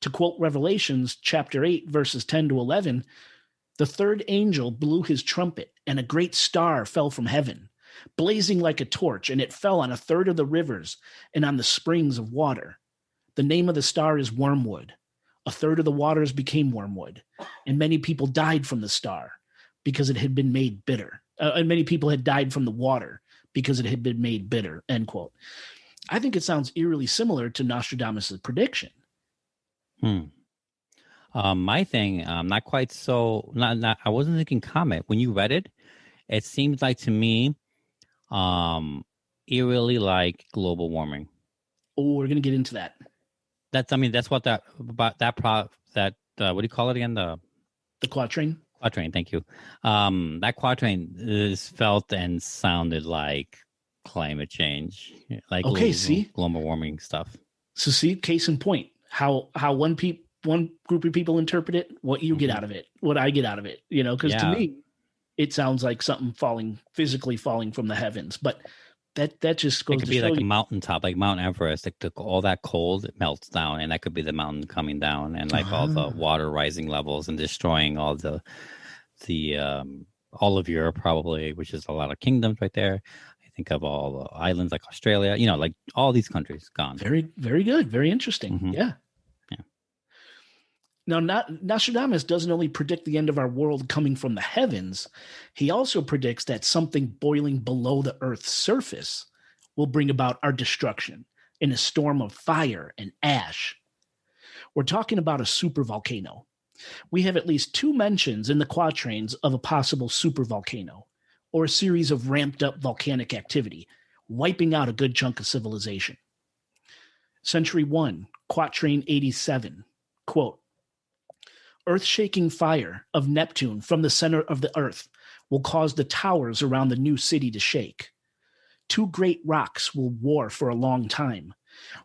To quote Revelations chapter 8, verses 10 to 11, the third angel blew his trumpet, and a great star fell from heaven, blazing like a torch, and it fell on a third of the rivers and on the springs of water. The name of the star is Wormwood. A third of the waters became wormwood, and many people died from the star because it had been made bitter. And many people had died from the water because it had been made bitter, end quote. I think it sounds eerily similar to Nostradamus' prediction.
My thing, not quite so. Not. I wasn't thinking comet. When you read it, it seemed like to me, eerily like global warming.
Oh, we're gonna get into that.
That's. I mean, that's what that about that what do you call it again? The
quatrain.
Quatrain. Thank you. That quatrain is felt and sounded like climate change, like global warming stuff.
So see, case in point, how one group of people interpret it, what you get out of it, what I get out of it, because to me, it sounds like something physically falling from the heavens. But that just goes to show you. It could be
like a mountaintop, like Mount Everest. Like all that cold, it melts down, and that could be the mountain coming down, and like all the water rising levels and destroying all all of Europe, probably, which is a lot of kingdoms right there. I think of all the islands like Australia, like all these countries gone.
Very, very good. Very interesting.
Mm-hmm.
Yeah. Now, Nostradamus doesn't only predict the end of our world coming from the heavens, he also predicts that something boiling below the Earth's surface will bring about our destruction in a storm of fire and ash. We're talking about a supervolcano. We have at least 2 mentions in the quatrains of a possible supervolcano, or a series of ramped-up volcanic activity, wiping out a good chunk of civilization. Century 1, quatrain 87, quote, earth-shaking fire of Neptune from the center of the earth will cause the towers around the new city to shake. 2 great rocks will war for a long time,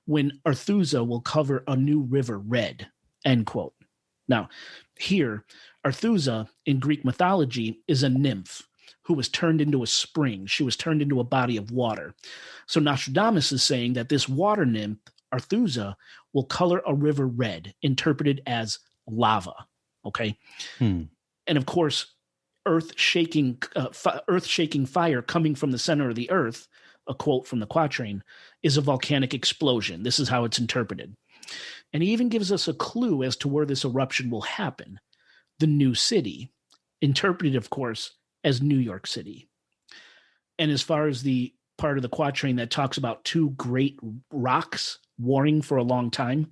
when Arethusa will cover a new river red, end quote. Now, here, Arethusa in Greek mythology is a nymph who was turned into a spring. She was turned into a body of water. So Nostradamus is saying that this water nymph, Arethusa, will color a river red, interpreted as lava. Okay. And of course, earth-shaking fire coming from the center of the earth, a quote from the quatrain, is a volcanic explosion. This is how it's interpreted. And he even gives us a clue as to where this eruption will happen. The new city, interpreted, of course, as New York City. And as far as the part of the quatrain that talks about 2 great rocks warring for a long time,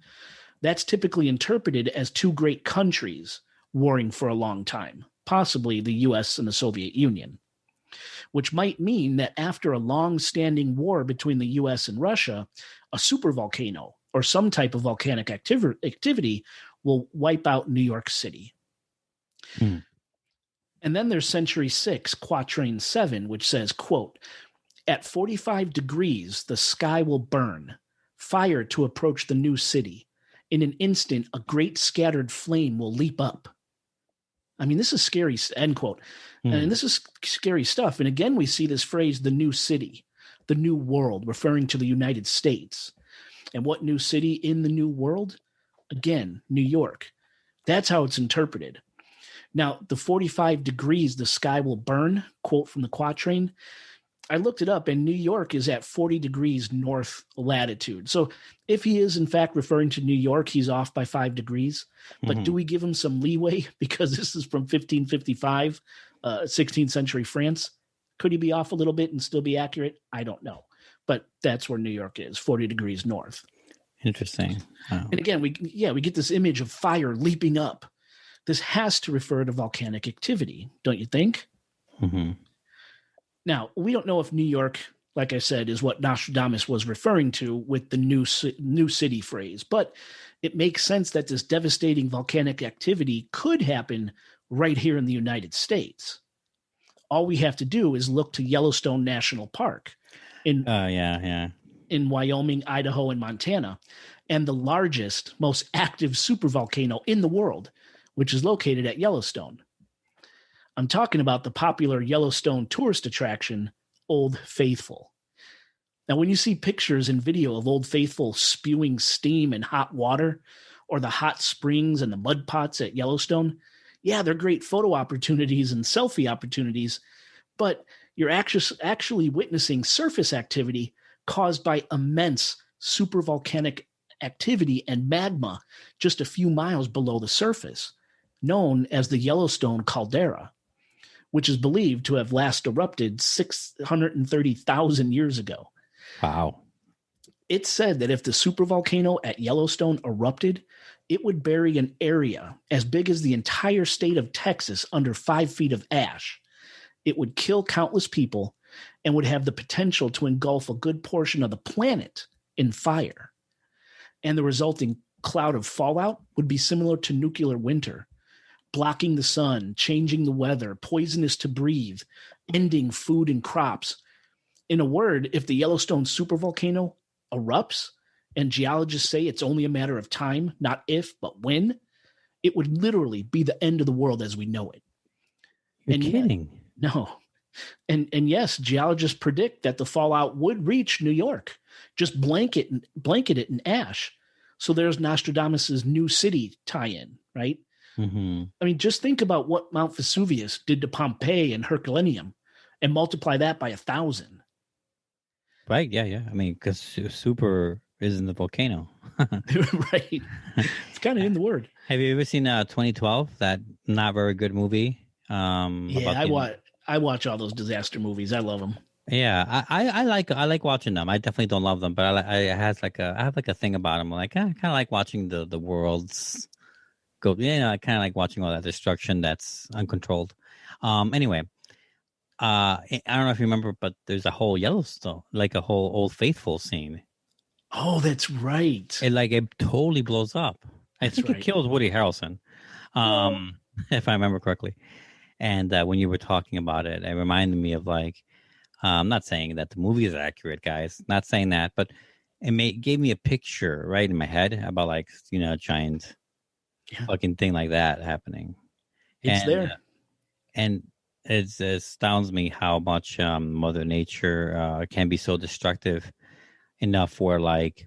that's typically interpreted as 2 great countries warring for a long time, possibly the U.S. and the Soviet Union, which might mean that after a long-standing war between the U.S. and Russia, a supervolcano or some type of volcanic activity will wipe out New York City. And then there's Century 6, Quatrain 7, which says, quote, "At 45 degrees, the sky will burn, fire to approach the new city. In an instant, a great scattered flame will leap up." I mean, this is scary, end quote. And this is scary stuff. And again, we see this phrase, the new city, the new world, referring to the United States. And what new city in the new world? Again, New York. That's how it's interpreted. Now, the 45 degrees, the sky will burn, quote from the Quatrain. I looked it up, and New York is at 40 degrees north latitude. So if he is, in fact, referring to New York, he's off by 5 degrees. But do we give him some leeway? Because this is from 1555, 16th century France. Could he be off a little bit and still be accurate? I don't know. But that's where New York is, 40 degrees north.
Interesting. Wow.
And again, we get this image of fire leaping up. This has to refer to volcanic activity, don't you think? Now, we don't know if New York, like I said, is what Nostradamus was referring to with the new city phrase, but it makes sense that this devastating volcanic activity could happen right here in the United States. All we have to do is look to Yellowstone National Park in Wyoming, Idaho, and Montana, and the largest, most active supervolcano in the world, which is located at Yellowstone. I'm talking about the popular Yellowstone tourist attraction, Old Faithful. Now, when you see pictures and video of Old Faithful spewing steam and hot water, or the hot springs and the mud pots at Yellowstone, yeah, they're great photo opportunities and selfie opportunities, but you're actually witnessing surface activity caused by immense supervolcanic activity and magma just a few miles below the surface, known as the Yellowstone caldera, which is believed to have last erupted 630,000 years ago.
Wow.
It's said that if the supervolcano at Yellowstone erupted, it would bury an area as big as the entire state of Texas under 5 feet of ash. It would kill countless people and would have the potential to engulf a good portion of the planet in fire. And the resulting cloud of fallout would be similar to nuclear winter, blocking the sun, changing the weather, poisonous to breathe, ending food and crops. In a word, if the Yellowstone supervolcano erupts, and geologists say it's only a matter of time, not if, but when, it would literally be the end of the world as we know it.
You're kidding.
No. And yes, geologists predict that the fallout would reach New York, just blanket it in ash. So there's Nostradamus's new city tie-in, right? I mean, just think about what Mount Vesuvius did to Pompeii and Herculaneum and multiply that by 1,000.
Right. Yeah. I mean, because super is in the volcano.
Right. It's kind of in the word.
Have you ever seen 2012, that not very good movie?
I watch all those disaster movies. I love them.
Yeah, I like watching them. I definitely don't love them, but I have like a thing about them. Like I kind of like watching the world's go. I kind of like watching all that destruction that's uncontrolled. Anyway, I don't know if you remember, but there's a whole Yellowstone, like a whole Old Faithful scene.
Oh, that's right.
It totally blows up. I think it kills Woody Harrelson, if I remember correctly. And when you were talking about it, it reminded me of like, I'm not saying that the movie is accurate, guys. Not saying that, but it gave me a picture right in my head about like, a giant fucking thing like that happening.
It's there.
And it astounds me how much Mother Nature can be so destructive enough where like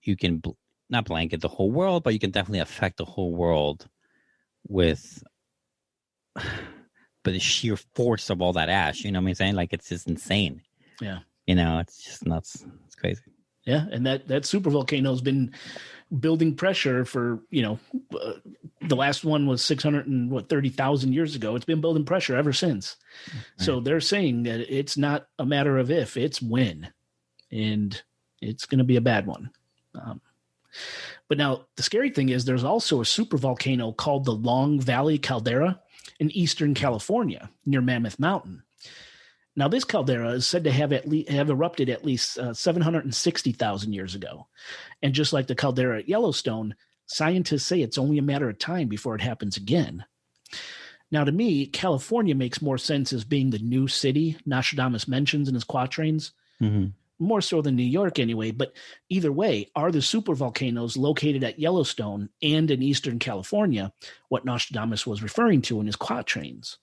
you can not blanket the whole world, but you can definitely affect the whole world with the sheer force of all that ash. You know what I'm saying? Like, it's just insane.
Yeah.
It's just nuts. It's crazy.
Yeah. And that supervolcano has been building pressure for, the last one was 630,000 years ago. It's been building pressure ever since. Right. So they're saying that it's not a matter of if, it's when. And it's going to be a bad one. But now the scary thing is there's also a supervolcano called the Long Valley Caldera in eastern California near Mammoth Mountain. Now, this caldera is said to have erupted at least 760,000 years ago. And just like the caldera at Yellowstone, scientists say it's only a matter of time before it happens again. Now, to me, California makes more sense as being the new city Nostradamus mentions in his quatrains, more so than New York anyway. But either way, are the supervolcanoes located at Yellowstone and in Eastern California what Nostradamus was referring to in his quatrains?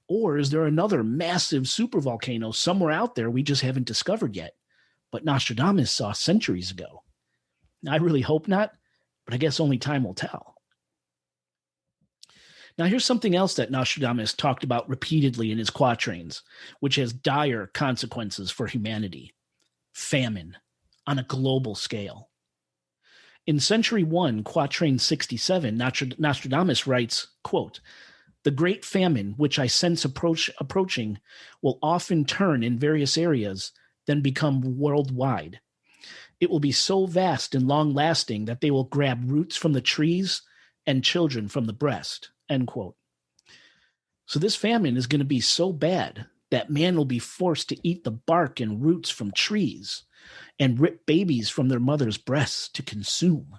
Or is there another massive supervolcano somewhere out there we just haven't discovered yet, but Nostradamus saw centuries ago? I really hope not, but I guess only time will tell. Now, here's something else that Nostradamus talked about repeatedly in his quatrains, which has dire consequences for humanity: famine on a global scale. In Century 1, Quatrain 67, Nostradamus writes, quote, "The great famine which I sense approaching will often turn in various areas, then become worldwide. It will be so vast and long-lasting that they will grab roots from the trees and children from the breast," end quote. So this famine is going to be so bad that man will be forced to eat the bark and roots from trees and rip babies from their mother's breasts to consume.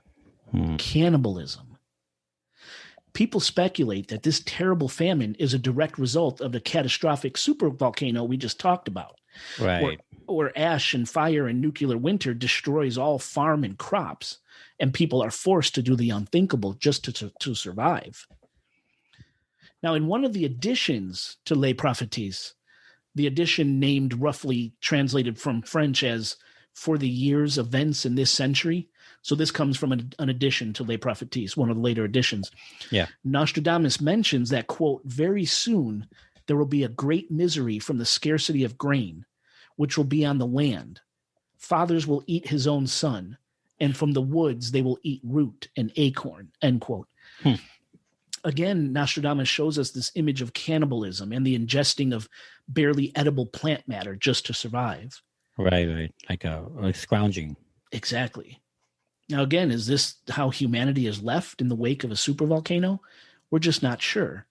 Cannibalism. People speculate that this terrible famine is a direct result of the catastrophic supervolcano we just talked about.
Right.
Where ash and fire and nuclear winter destroys all farm and crops, and people are forced to do the unthinkable just to survive. Now, in one of the editions to Les Prophéties, the edition named roughly translated from French as "for the year's events in this century," so this comes from an addition to Les Prophéties, one of the later editions.
Yeah.
Nostradamus mentions that, quote, "very soon there will be a great misery from the scarcity of grain, which will be on the land. Fathers will eat his own son, and from the woods they will eat root and acorn," end quote. Again, Nostradamus shows us this image of cannibalism and the ingesting of barely edible plant matter just to survive.
Right. Like scrounging.
Exactly. Now, again, is this how humanity is left in the wake of a supervolcano? We're just not sure.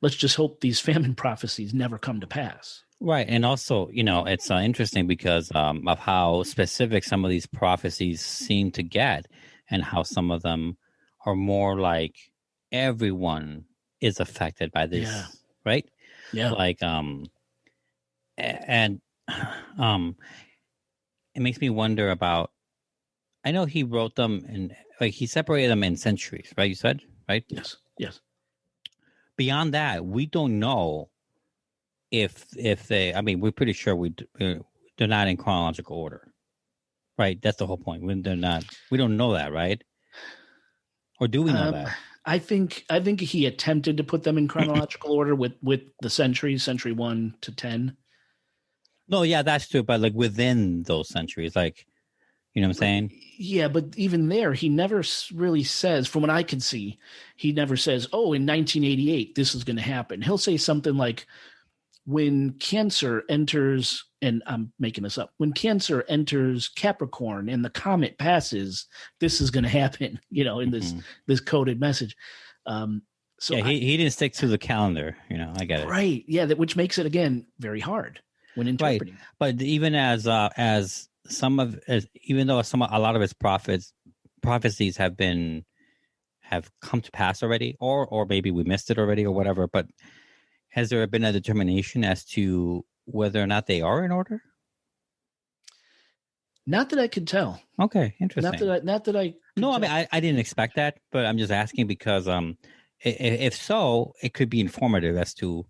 Let's just hope these famine prophecies never come to pass.
Right. And also, it's interesting because of how specific some of these prophecies seem to get, and how some of them are more like everyone is affected by this.
Yeah.
Right.
Yeah.
Like, it makes me wonder about, I know he wrote them and he separated them in centuries, right? You said, right?
Yes.
Beyond that, we don't know if they, we're pretty sure they're not in chronological order, right? That's the whole point. We don't know that, right? Or do we know that?
I think he attempted to put them in chronological order with the centuries, century 1 to 10.
No, yeah, that's true. But like within those centuries, like, you know what I'm saying?
Yeah, but even there, he never really says, from what I can see, he never says, "Oh, in 1988, this is going to happen." He'll say something like, "When Cancer enters," and I'm making this up, "when Cancer enters Capricorn and the comet passes, this is going to happen," in this coded message. So
yeah, he didn't stick to the calendar. I get it.
Right. Yeah, which makes it, again, very hard when interpreting.
Right. But even even though a lot of his prophecies have come to pass already, or maybe we missed it already or whatever, but has there been a determination as to whether or not they are in order?
Not that I could tell.
Okay, interesting.
Not that I.
No, I didn't expect that, but I'm just asking because if so, it could be informative as to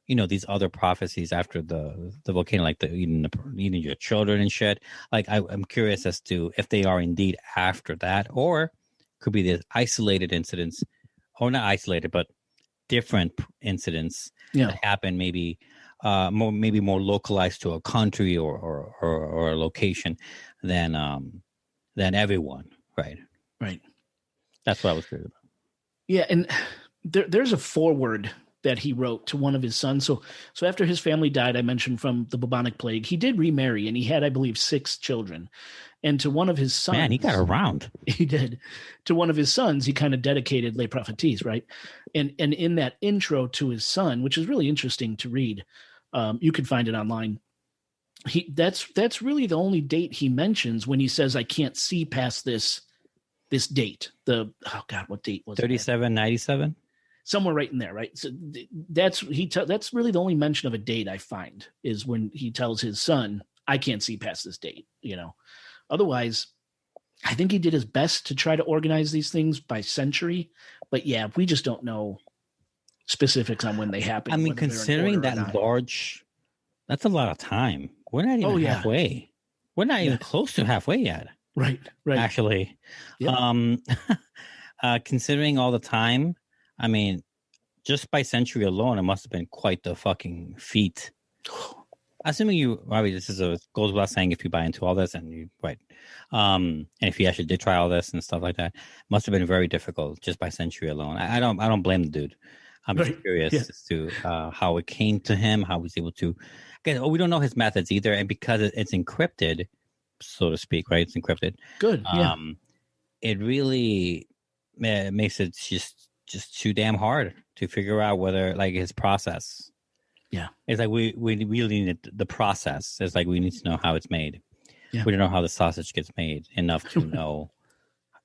these other prophecies after the volcano, like eating your children and shit. Like I'm curious as to if they are indeed after that, or could be the isolated incidents, or not isolated, but different incidents that happen maybe more localized to a country or a location than everyone. Right. That's what I was curious about.
Yeah, and there's a foreword that he wrote to one of his sons. So after his family died, I mentioned, from the bubonic plague, he did remarry, and he had, I believe, 6 children. And to one of his sons,
man, he got around.
He did. To one of his sons, he kind of dedicated Les Prophéties, right? And in that intro to his son, which is really interesting to read, You can find it online. That's really the only date he mentions when he says I can't see past this date. What date was it?
3797?
Somewhere right in there, right? So that's really the only mention of a date I find is when he tells his son, I can't see past this date, Otherwise, I think he did his best to try to organize these things by century, but yeah, we just don't know specifics on when they happen.
I mean, considering that large, that's a lot of time. We're not even halfway. We're not even close to halfway yet.
Right.
Actually, yep. Considering all the time, I mean, just by century alone, it must have been quite the fucking feat. Assuming this goes without saying if you buy into all this and you, right. And if you actually did try all this and stuff like that, must have been very difficult just by century alone. I don't blame the dude. I'm just curious as to how it came to him, how he was able to. Again, we don't know his methods either, and because it's encrypted, so to speak, right? It's encrypted.
Good. Yeah.
It really makes it just too damn hard to figure out whether his process.
Yeah.
It's like we really need the process. It's like we need to know how it's made. Yeah. We don't know how the sausage gets made enough to know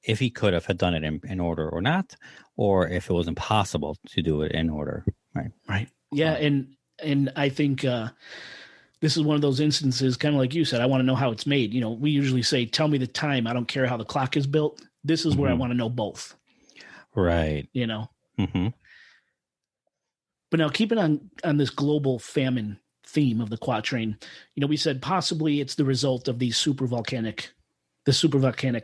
if he could have done it in order or not, or if it was impossible to do it in order. Right.
Right. Yeah. And I think this is one of those instances, kind of like you said, I want to know how it's made. We usually say, tell me the time. I don't care how the clock is built. This is where I want to know both.
Right.
Mm-hmm. But now keeping on this global famine theme of the quatrain, we said possibly it's the result of the supervolcanic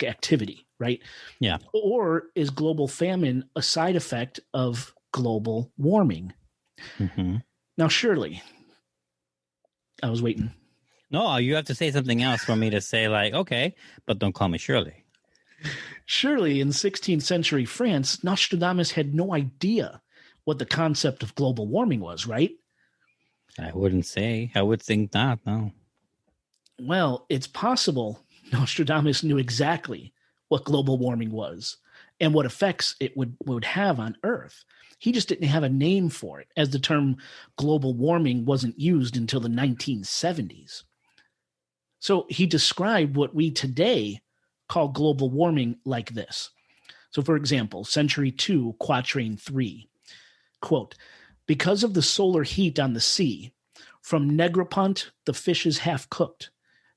activity, right?
Yeah.
Or is global famine a side effect of global warming?
Mm-hmm.
Now, surely, I was waiting.
No, you have to say something else for me to say okay, but don't call me Shirley.
Surely in 16th century France, Nostradamus had no idea what the concept of global warming was, right?
I wouldn't say. I would think not, no.
Well, it's possible Nostradamus knew exactly what global warming was and what effects it would have on Earth. He just didn't have a name for it, as the term global warming wasn't used until the 1970s. So he described what we today call global warming like this. So, for example, Century 2, Quatrain 3, quote, because of the solar heat on the sea, from Negroponte the fish is half cooked.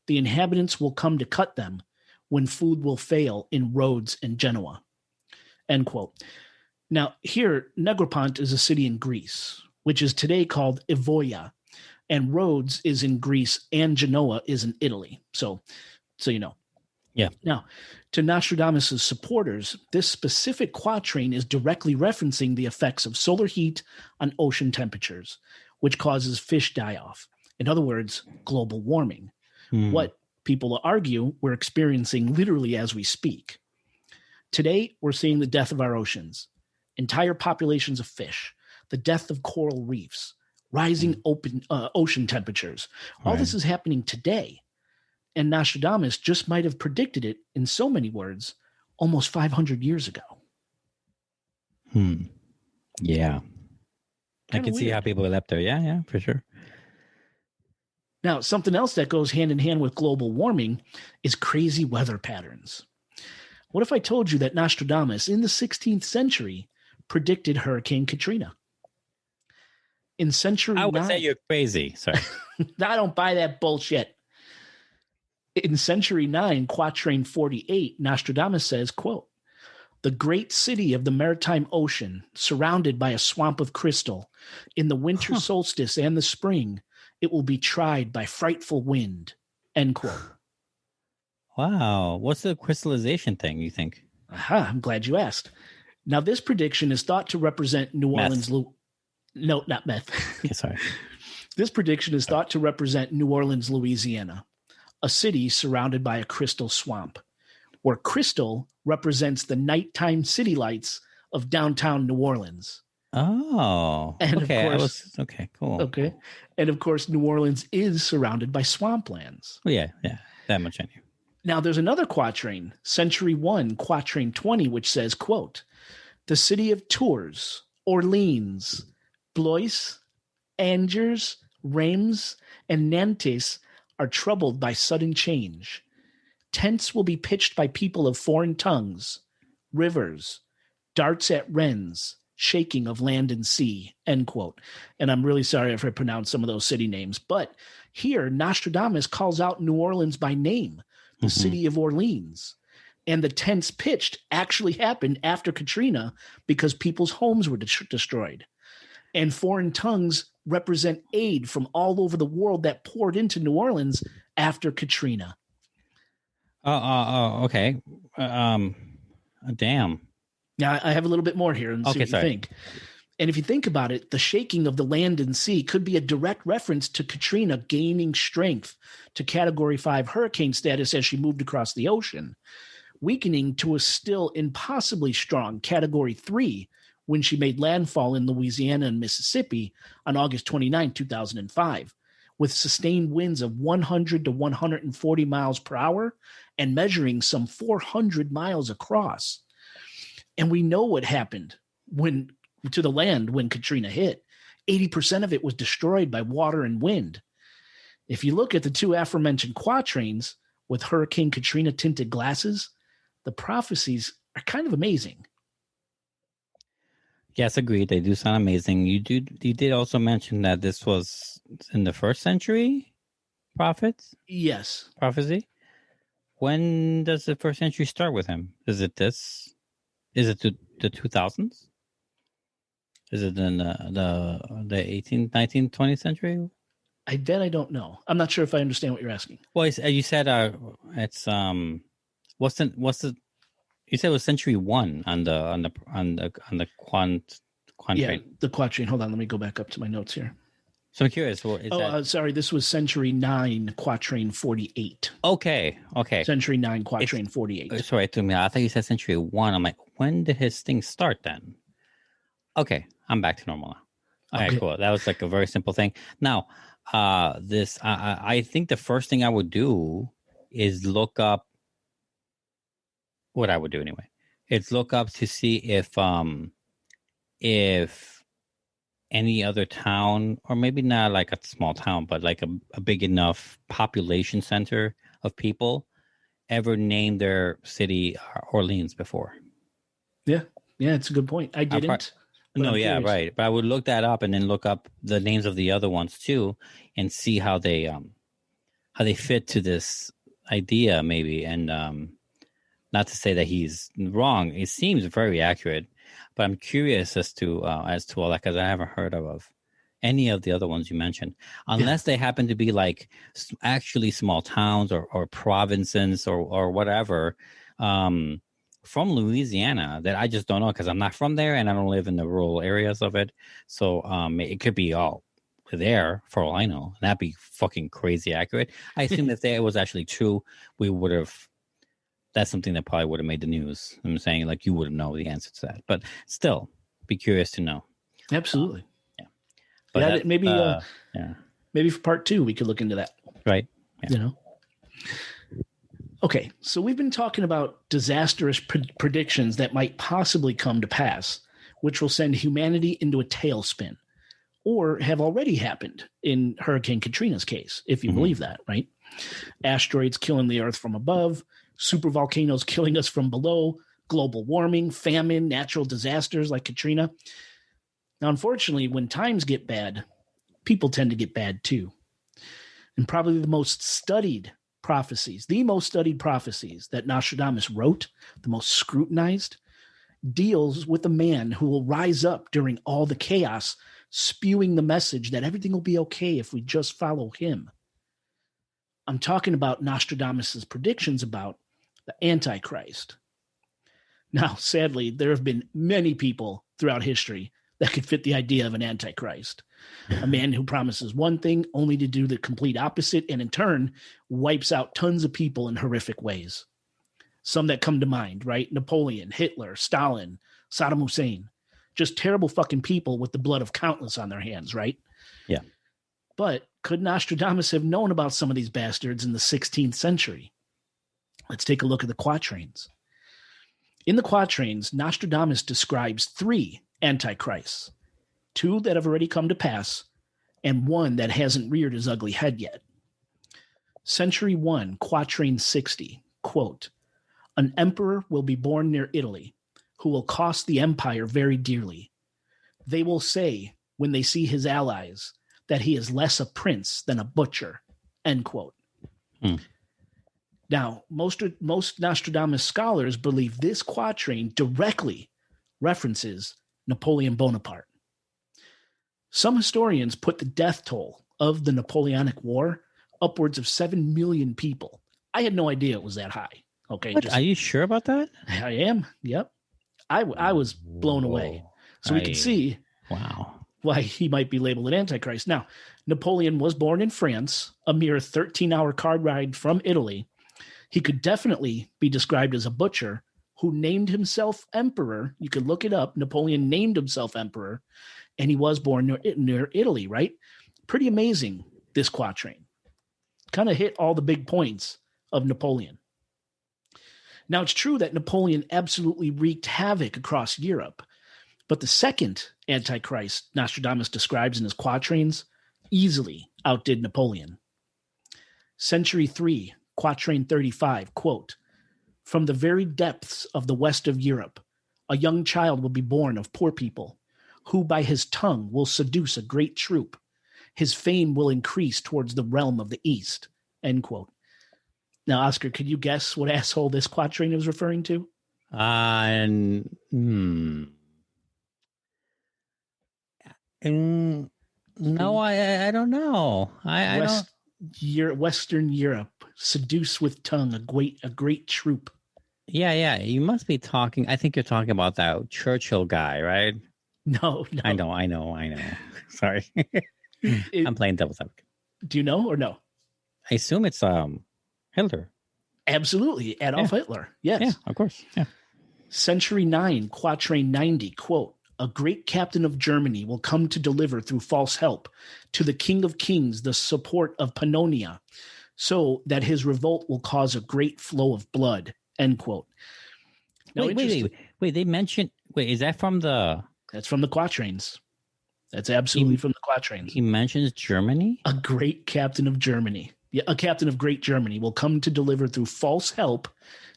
The inhabitants will come to cut them when food will fail in Rhodes and Genoa, end quote. Now, here, Negroponte is a city in Greece, which is today called Evoia, and Rhodes is in Greece and Genoa is in Italy. So you know.
Yeah.
Now, to Nostradamus' supporters, this specific quatrain is directly referencing the effects of solar heat on ocean temperatures, which causes fish die-off. In other words, global warming. What people argue we're experiencing literally as we speak. Today, we're seeing the death of our oceans, entire populations of fish, the death of coral reefs, rising ocean temperatures. All this is happening today. And Nostradamus just might have predicted it, in so many words, almost 500 years ago.
Yeah. I can see how people are left there. Yeah, for sure.
Now, something else that goes hand in hand with global warming is crazy weather patterns. What if I told you that Nostradamus in the 16th century predicted Hurricane Katrina? In century 9...
I would say you're crazy. Sorry.
I don't buy that bullshit. In Century 9, Quatrain 48, Nostradamus says, quote, the great city of the maritime ocean, surrounded by a swamp of crystal, in the winter solstice and the spring, it will be tried by frightful wind, end quote.
Wow. What's the crystallization thing, you think?
I'm glad you asked. Now, this prediction is thought to represent New Orleans... No, not meth.
Yeah, sorry.
This prediction is thought to represent New Orleans, Louisiana, a city surrounded by a crystal swamp, where crystal represents the nighttime city lights of downtown New Orleans.
Oh,
and
okay.
Of course,
okay, cool.
Okay. And of course, New Orleans is surrounded by swamplands.
Oh, yeah. That much I knew.
Now, there's another quatrain, Century 1, Quatrain 20, which says, quote, the city of Tours, Orleans, Blois, Angers, Reims and Nantes are troubled by sudden change. Tents will be pitched by people of foreign tongues, rivers, darts at Rennes, shaking of land and sea, end quote. And I'm really sorry if I pronounced some of those city names, but here Nostradamus calls out New Orleans by name, the city of Orleans. And the tents pitched actually happened after Katrina because people's homes were destroyed. And foreign tongues represent aid from all over the world that poured into New Orleans after Katrina.
Okay. Damn.
Now, I have a little bit more here and see what you think. And if you think about it, the shaking of the land and sea could be a direct reference to Katrina gaining strength to Category 5 hurricane status as she moved across the ocean, weakening to a still impossibly strong Category 3 when she made landfall in Louisiana and Mississippi on August 29, 2005, with sustained winds of 100 to 140 miles per hour and measuring some 400 miles across. And we know what happened to the land when Katrina hit. 80% of it was destroyed by water and wind. If you look at the two aforementioned quatrains with Hurricane Katrina tinted glasses, the prophecies are kind of amazing.
Yes, agreed. They do sound amazing. You did also mention that this was in the 1st century prophets?
Yes.
Prophecy? When does the 1st century start with him? Is it the 2000s? Is it in the 18th, 19th, 20th century?
I don't know. I'm not sure if I understand what you're asking.
Well, you said it's you said it was century 1 on the quant
yeah, the quatrain. Hold on, let me go back up to my notes here.
So I'm curious.
Sorry, this was century 9, quatrain 48.
Okay.
Century 9, quatrain 48.
Sorry, to me, I thought you said century 1. I'm like, when did his thing start then? Okay, I'm back to normal now. All right, cool. That was like a very simple thing. Now, I think the first thing I would do is look up. What I would do anyway is look up to see if any other town, or maybe not like a small town, but like a big enough population center of people, ever named their city Orleans before.
Yeah, it's a good point. I didn't.
Right. But I would look that up and then look up the names of the other ones too, and see how they fit to this idea maybe. And not to say that he's wrong. It seems very accurate, but I'm curious as to all that, because I haven't heard of any of the other ones you mentioned, unless they happen to be like actually small towns or provinces or whatever from Louisiana that I just don't know, because I'm not from there and I don't live in the rural areas of it. So it could be all there for all I know. That'd be fucking crazy accurate. I assume if it was actually true, we would have. That's something that probably would have made the news. I'm saying, like, you wouldn't know the answer to that, but still, be curious to know.
Absolutely.
But
maybe for part 2 we could look into that.
Right. Yeah.
You know. Okay, so we've been talking about disastrous predictions that might possibly come to pass, which will send humanity into a tailspin, or have already happened in Hurricane Katrina's case, if you believe that, right? Asteroids killing the Earth from above, supervolcanoes killing us from below, global warming, famine, natural disasters like Katrina. Now, unfortunately, when times get bad, people tend to get bad too. And probably the most studied prophecies that Nostradamus wrote, the most scrutinized, deals with a man who will rise up during all the chaos, spewing the message that everything will be okay if we just follow him. I'm talking about Nostradamus's predictions about the Antichrist. Now, sadly, there have been many people throughout history that could fit the idea of an Antichrist. A man who promises one thing only to do the complete opposite, and in turn wipes out tons of people in horrific ways. Some that come to mind, right? Napoleon, Hitler, Stalin, Saddam Hussein. Just terrible fucking people with the blood of countless on their hands, right?
Yeah.
But could Nostradamus have known about some of these bastards in the 16th century? Let's take a look at the quatrains. In the quatrains, Nostradamus describes 3 antichrists, 2 that have already come to pass, and one that hasn't reared his ugly head yet. Century 1, quatrain 60, quote, "An emperor will be born near Italy, who will cost the empire very dearly. They will say, when they see his allies, that he is less a prince than a butcher," end quote. Now, most Nostradamus scholars believe this quatrain directly references Napoleon Bonaparte. Some historians put the death toll of the Napoleonic War upwards of 7 million people. I had no idea it was that high. Okay,
Are you sure about that?
I am. Yep. I was blown away. So we can see why he might be labeled an Antichrist. Now, Napoleon was born in France, a mere 13-hour car ride from Italy. He could definitely be described as a butcher who named himself emperor. You could look it up. Napoleon named himself emperor, and he was born near Italy, right? Pretty amazing, this quatrain. Kind of hit all the big points of Napoleon. Now, it's true that Napoleon absolutely wreaked havoc across Europe, but the second Antichrist Nostradamus describes in his quatrains easily outdid Napoleon. Century 3, quatrain 35, quote, "From the very depths of the west of Europe, a young child will be born of poor people, who by his tongue will seduce a great troop. His fame will increase towards the realm of the east," end quote. Now, Oscar, could you guess what asshole this quatrain is referring to?
No, I don't know. I don't.
Western Europe, seduce with tongue, a great troop.
Yeah. You must be talking. I think you're talking about that Churchill guy, right?
No.
I know. Sorry. I'm playing devil's advocate.
Do you know or no?
I assume it's Hitler.
Absolutely. Adolf Hitler. Yes.
Yeah, of course. Yeah.
Century 9, quatrain 90, quote, "A great captain of Germany will come to deliver through false help to the King of Kings the support of Pannonia, so that his revolt will cause a great flow of blood," end quote. Now,
wait, they mentioned, is that from the...
That's from the quatrains. That's absolutely from the quatrains.
He mentions Germany?
A great captain of Germany. Yeah, a captain of great Germany will come to deliver through false help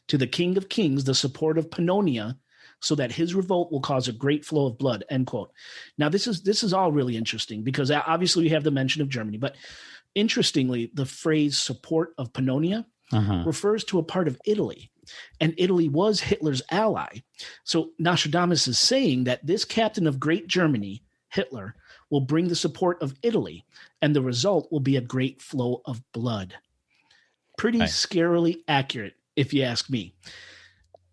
to the King of Kings the support of Pannonia, so that his revolt will cause a great flow of blood, end quote. Now, this is all really interesting because obviously we have the mention of Germany, but interestingly, the phrase support of Pannonia refers to a part of Italy, and Italy was Hitler's ally. So Nostradamus is saying that this captain of great Germany, Hitler, will bring the support of Italy, and the result will be a great flow of blood. Pretty scarily accurate, if you ask me.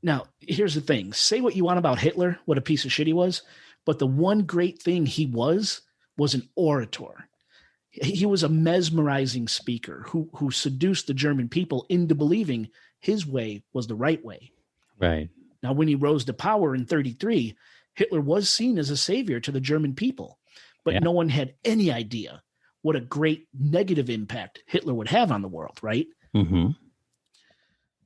Now, here's the thing. Say what you want about Hitler, what a piece of shit he was, but the one great thing he was an orator. He was a mesmerizing speaker who seduced the German people into believing his way was the right way.
Right.
Now, when he rose to power in 1933, Hitler was seen as a savior to the German people, but no one had any idea what a great negative impact Hitler would have on the world, right?
Mm-hmm.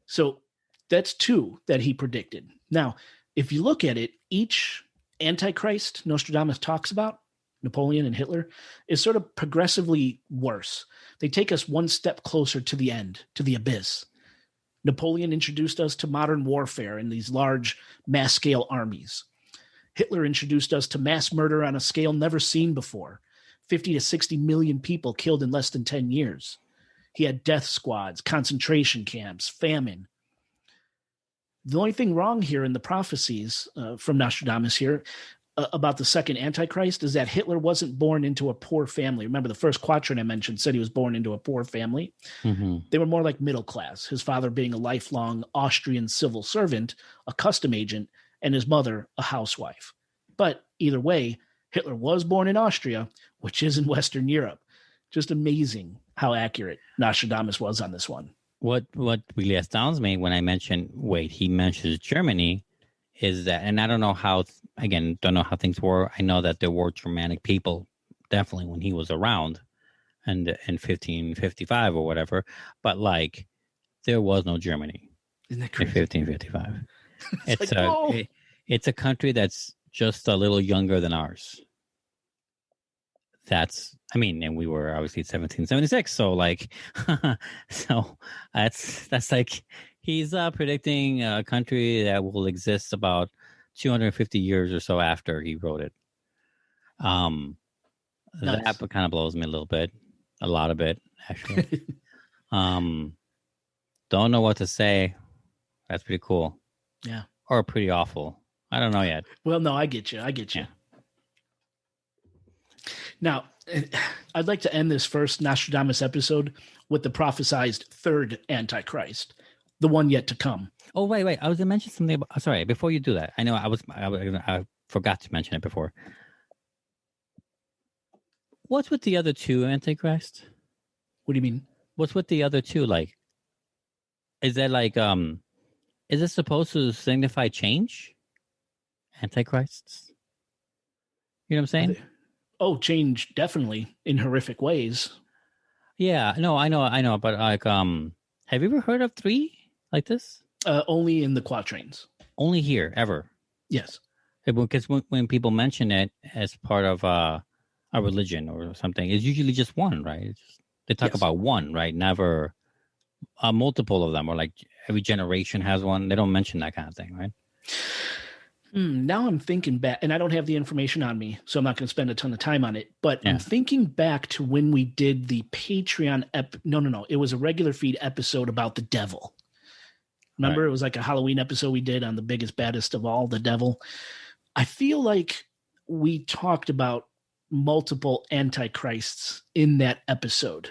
So that's two that he predicted. Now, if you look at it, each Antichrist Nostradamus talks about, Napoleon and Hitler, is sort of progressively worse. They take us one step closer to the end, to the abyss. Napoleon introduced us to modern warfare in these large mass-scale armies. Hitler introduced us to mass murder on a scale never seen before. 50 to 60 million people killed in less than 10 years. He had death squads, concentration camps, famine. The only thing wrong here in the prophecies from Nostradamus here about the second Antichrist is that Hitler wasn't born into a poor family. Remember, the first quatrain I mentioned said he was born into a poor family.
Mm-hmm.
They were more like middle class, his father being a lifelong Austrian civil servant, a custom agent, and his mother a housewife. But either way, Hitler was born in Austria, which is in Western Europe. Just amazing how accurate Nostradamus was on this one.
What really astounds me when I mention, he mentions Germany, is that, and I don't know how, don't know how things were. I know that there were Germanic people, definitely when he was around, and in 1555 or whatever, but there was no Germany in 1555. It's a country that's just a little younger than ours. and we were obviously 1776. So like, so that's like, he's predicting a country that will exist about 250 years or so after he wrote it.
Nice.
That kind of blows me a little bit, a lot of it actually. Don't know what to say. That's pretty cool.
Yeah.
Or pretty awful. I don't know yet.
Well, no, I get you.
Yeah.
Now, I'd like to end this first Nostradamus episode with the prophesized third Antichrist, the one yet to come.
Oh, wait. I was going to mention something about, sorry, before you do that. I know I forgot to mention it before. What's with the other two Antichrists?
What do you mean?
What's with the other two? Like, is that like, is it supposed to signify change? Antichrists? You know what I'm saying?
Oh, change definitely in horrific ways.
Yeah, no, I know. But like, have you ever heard of three like this?
Only in the quatrains.
Only here, ever.
Yes.
Because when people mention it as part of a religion or something, it's usually just one, right? They talk about one, right? Never multiple of them, or like every generation has one. They don't mention that kind of thing, right?
Now I'm thinking back, and I don't have the information on me, so I'm not going to spend a ton of time on it. But I'm thinking back to when we did the Patreon No. It was a regular feed episode about the devil. Remember, It was like a Halloween episode we did on the biggest, baddest of all, the devil. I feel like we talked about multiple antichrists in that episode,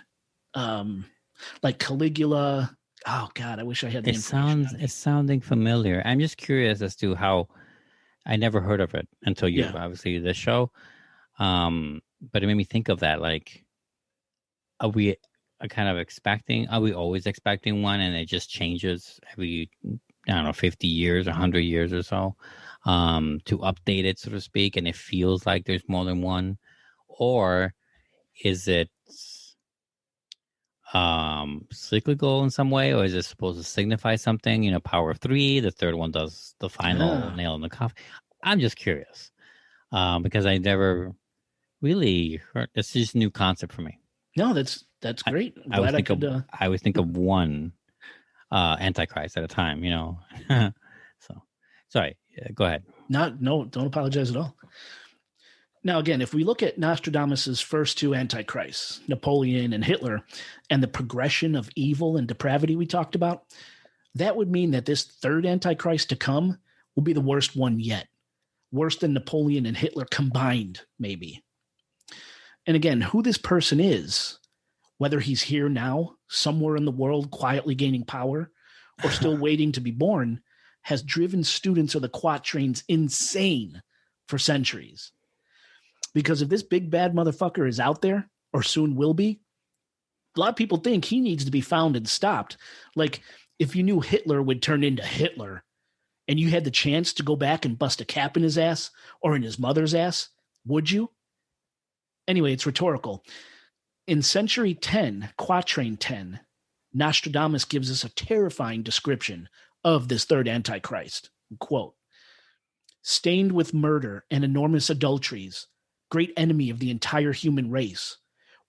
like Caligula. Oh God, I wish I had the information.
It's sounding familiar. I'm just curious as to how. I never heard of it until you obviously this show. But it made me think of that. Like, are we always expecting one and it just changes every, 50 years, 100 years or so, to update it, so to speak, and it feels like there's more than one? Or is it cyclical in some way, or is it supposed to signify something? Power of three, the third one does the final nail in the coffin. I'm just curious, because I never really heard. It's just a new concept for me.
No, that's great.
I always think of one Antichrist at a time, So sorry, go ahead.
No, don't apologize at all. Now, again, if we look at Nostradamus's first two antichrists, Napoleon and Hitler, and the progression of evil and depravity we talked about, that would mean that this third antichrist to come will be the worst one yet. Worse than Napoleon and Hitler combined, maybe. And again, who this person is, whether he's here now, somewhere in the world quietly gaining power, or still waiting to be born, has driven students of the quatrains insane for centuries. Because if this big bad motherfucker is out there, or soon will be, a lot of people think he needs to be found and stopped. Like, if you knew Hitler would turn into Hitler, and you had the chance to go back and bust a cap in his ass, or in his mother's ass, would you? Anyway, it's rhetorical. In Century 10, Quatrain 10, Nostradamus gives us a terrifying description of this third Antichrist. Quote, "Stained with murder and enormous adulteries, great enemy of the entire human race,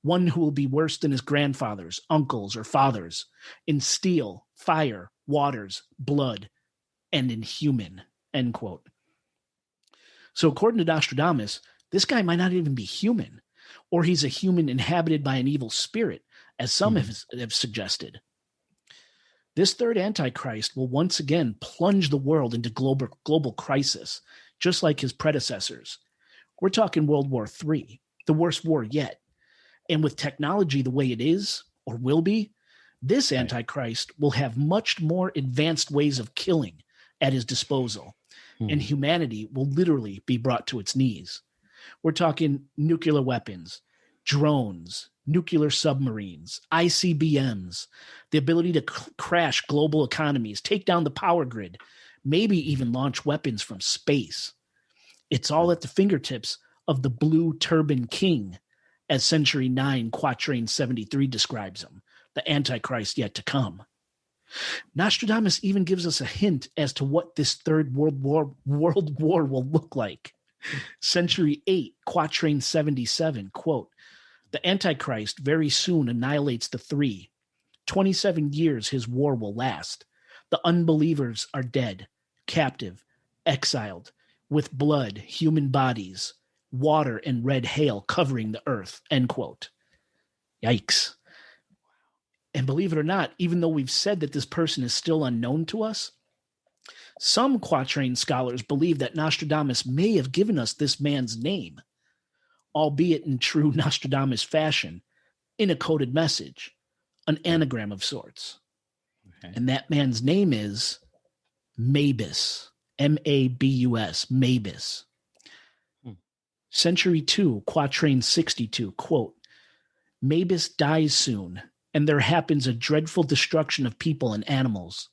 one who will be worse than his grandfathers, uncles, or fathers, in steel, fire, waters, blood, and inhuman," end quote. So according to Nostradamus, this guy might not even be human, or he's a human inhabited by an evil spirit, as some have suggested. This third Antichrist will once again plunge the world into global crisis, just like his predecessors. We're talking World War III, the worst war yet. And with technology the way it is, or will be, this Antichrist will have much more advanced ways of killing at his disposal, and humanity will literally be brought to its knees. We're talking nuclear weapons, drones, nuclear submarines, ICBMs, the ability to crash global economies, take down the power grid, maybe even launch weapons from space. It's all at the fingertips of the Blue Turban King, as Century 9, Quatrain 73 describes him, the Antichrist yet to come. Nostradamus even gives us a hint as to what this third world war will look like. Century 8, quatrain 77, quote, the Antichrist very soon annihilates the three. 27 years his war will last. The unbelievers are dead, captive, exiled, with blood, human bodies, water, and red hail covering the earth, end quote. Yikes. And believe it or not, even though we've said that this person is still unknown to us, some quatrain scholars believe that Nostradamus may have given us this man's name, albeit in true Nostradamus fashion, in a coded message, an anagram of sorts. Okay. And that man's name is Mabus, M-A-B-U-S, Mabus. Century 2, quatrain 62, quote, Mabus dies soon, and there happens a dreadful destruction of people and animals.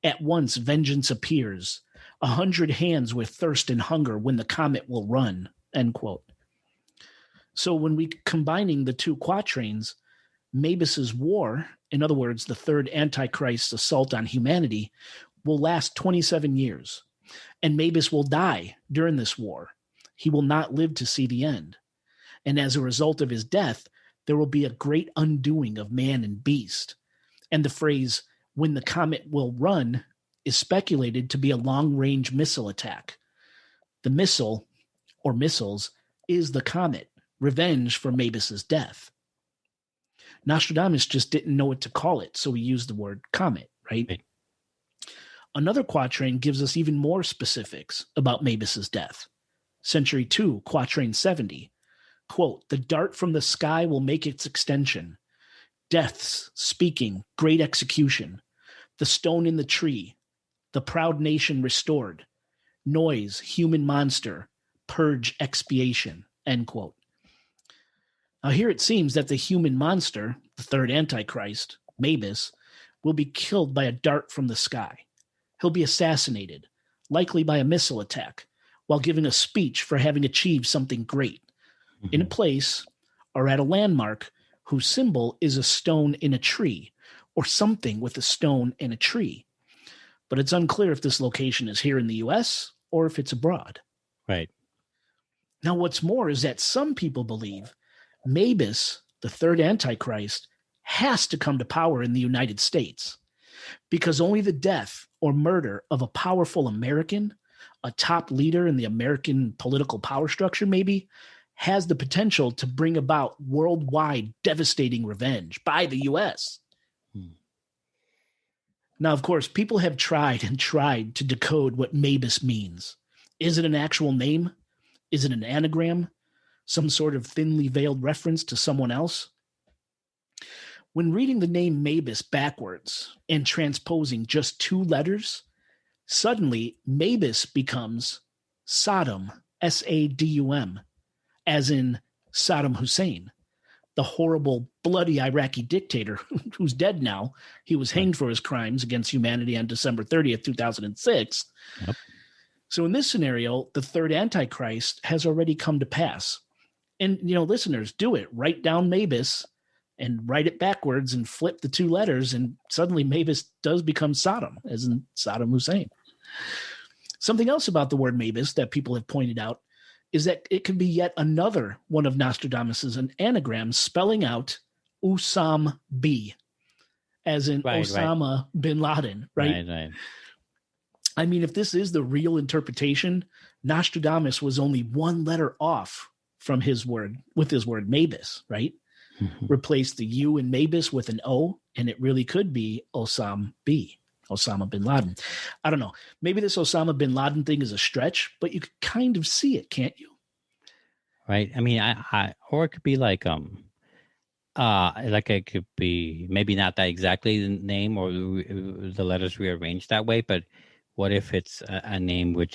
At once vengeance appears, 100 hands with thirst and hunger when the comet will run, end quote. So when we combining the two quatrains, Mabus's war, in other words, the third Antichrist's assault on humanity, will last 27 years, and Mabus will die during this war. He will not live to see the end. And as a result of his death, there will be a great undoing of man and beast. And the phrase, when the comet will run, is speculated to be a long-range missile attack. The missile, or missiles, is the comet, revenge for Mabus's death. Nostradamus just didn't know what to call it, so he used the word comet, right? Another quatrain gives us even more specifics about Mabus's death. Century 2, quatrain 70, quote, the dart from the sky will make its extension. Death's speaking, great execution. The stone in the tree. The proud nation restored. Noise, human monster. Purge, expiation, end quote. Now here it seems that the human monster, the third Antichrist, Mabus, will be killed by a dart from the sky. He'll be assassinated, likely by a missile attack, while giving a speech for having achieved something great, in a place or at a landmark whose symbol is a stone in a tree, or something with a stone and a tree. But it's unclear if this location is here in the U.S. or if it's abroad.
Right.
Now, what's more is that some people believe Mabus, the third Antichrist, has to come to power in the United States, because only the death or murder of a powerful American, a top leader in the American political power structure maybe, has the potential to bring about worldwide devastating revenge by the U.S. Now, of course, people have tried and tried to decode what Mabus means. Is it an actual name? Is it an anagram? Some sort of thinly veiled reference to someone else? When reading the name Mabus backwards and transposing just two letters, suddenly Mabus becomes Saddam, S-A-D-U-M, as in Saddam Hussein, the horrible, bloody Iraqi dictator who's dead now. He was hanged for his crimes against humanity on December 30th, 2006. Yep. So in this scenario, the third Antichrist has already come to pass. And, listeners, do it. Write down Mabus and write it backwards and flip the two letters, and suddenly Mabus does become Saddam, as in Saddam Hussein. Something else about the word Mabus that people have pointed out is that it can be yet another one of Nostradamus's anagrams spelling out Usam B, as in Osama bin Laden, right?
Right.
I mean, if this is the real interpretation, Nostradamus was only one letter off from his word, with his word Mabus, right? Mm-hmm. Replace the U in Mabus with an O, and it really could be Osam B, Osama bin Laden. I don't know. Maybe this Osama bin Laden thing is a stretch, but you could kind of see it, can't you?
Right. I mean, I or it could be like it could be maybe not that exactly the name or the letters rearranged that way, but what if it's a name we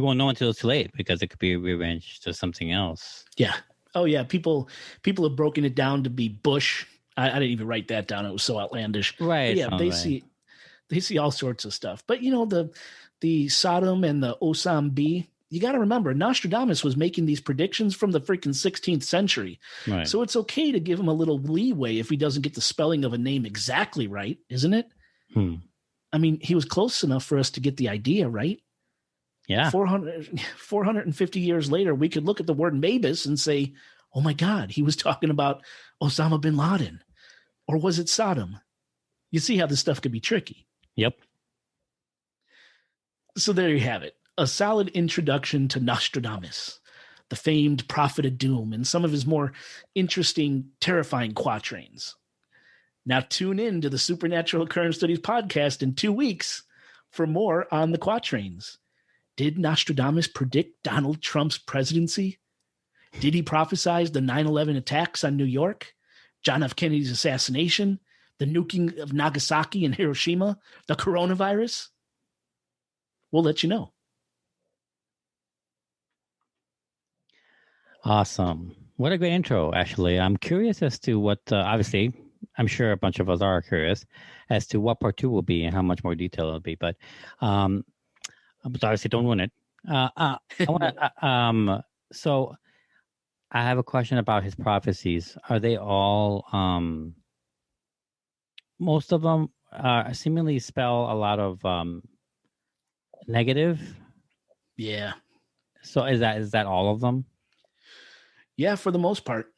won't know until it's too late, because it could be rearranged to something else.
Yeah. Oh yeah. People have broken it down to be Bush. I didn't even write that down. It was so outlandish.
Right.
But yeah. They see all sorts of stuff, but the Sodom and the Osam B, you got to remember Nostradamus was making these predictions from the freaking 16th century. Right. So it's okay to give him a little leeway if he doesn't get the spelling of a name exactly right, isn't it? I mean, he was close enough for us to get the idea, right?
Yeah.
450 years later, we could look at the word Mabus and say, oh my God, he was talking about Osama bin Laden. Or was it Sodom? You see how this stuff could be tricky.
Yep.
So there you have it. A solid introduction to Nostradamus, the famed prophet of doom, and some of his more interesting, terrifying quatrains. Now tune in to the Supernatural Occurrence Studies podcast in 2 weeks for more on the quatrains. Did Nostradamus predict Donald Trump's presidency? Did he prophesize the 9/11 attacks on New York, John F. Kennedy's assassination, the nuking of Nagasaki and Hiroshima, the coronavirus? We'll let you know.
Awesome. What a great intro, actually. I'm curious as to what, obviously, I'm sure a bunch of us are curious as to what part 2 will be and how much more detail it'll be. But obviously, don't ruin it. I want so I have a question about his prophecies. Are they all, most of them seemingly spell a lot of negative?
Yeah.
So is that all of them?
Yeah, for the most part.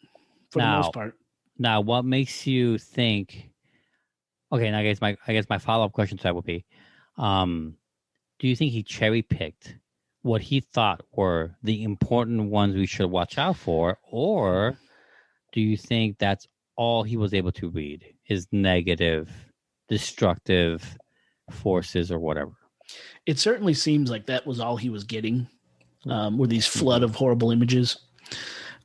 Now, what makes you think? Okay, and I guess my follow-up question to that would be, do you think he cherry-picked what he thought were the important ones we should watch out for, or do you think that's all he was able to read is negative, destructive forces or whatever?
It certainly seems like that was all he was getting, were these flood of horrible images.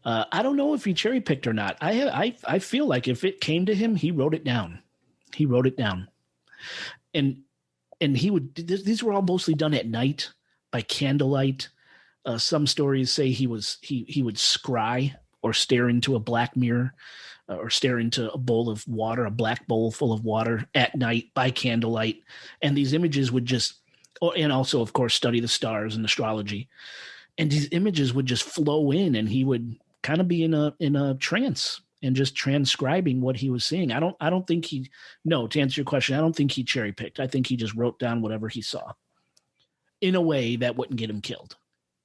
I don't know if he cherry picked or not. I feel like if it came to him, he wrote it down. And he would. These were all mostly done at night by candlelight. Some stories say he would scry or stare into a black mirror, or stare into a bowl of water, a black bowl full of water at night by candlelight, and these images would just. And also, of course, study the stars and astrology, and these images would just flow in, and he would kind of be in a trance and just transcribing what he was seeing. To answer your question, I don't think he cherry picked. I think he just wrote down whatever he saw in a way that wouldn't get him killed,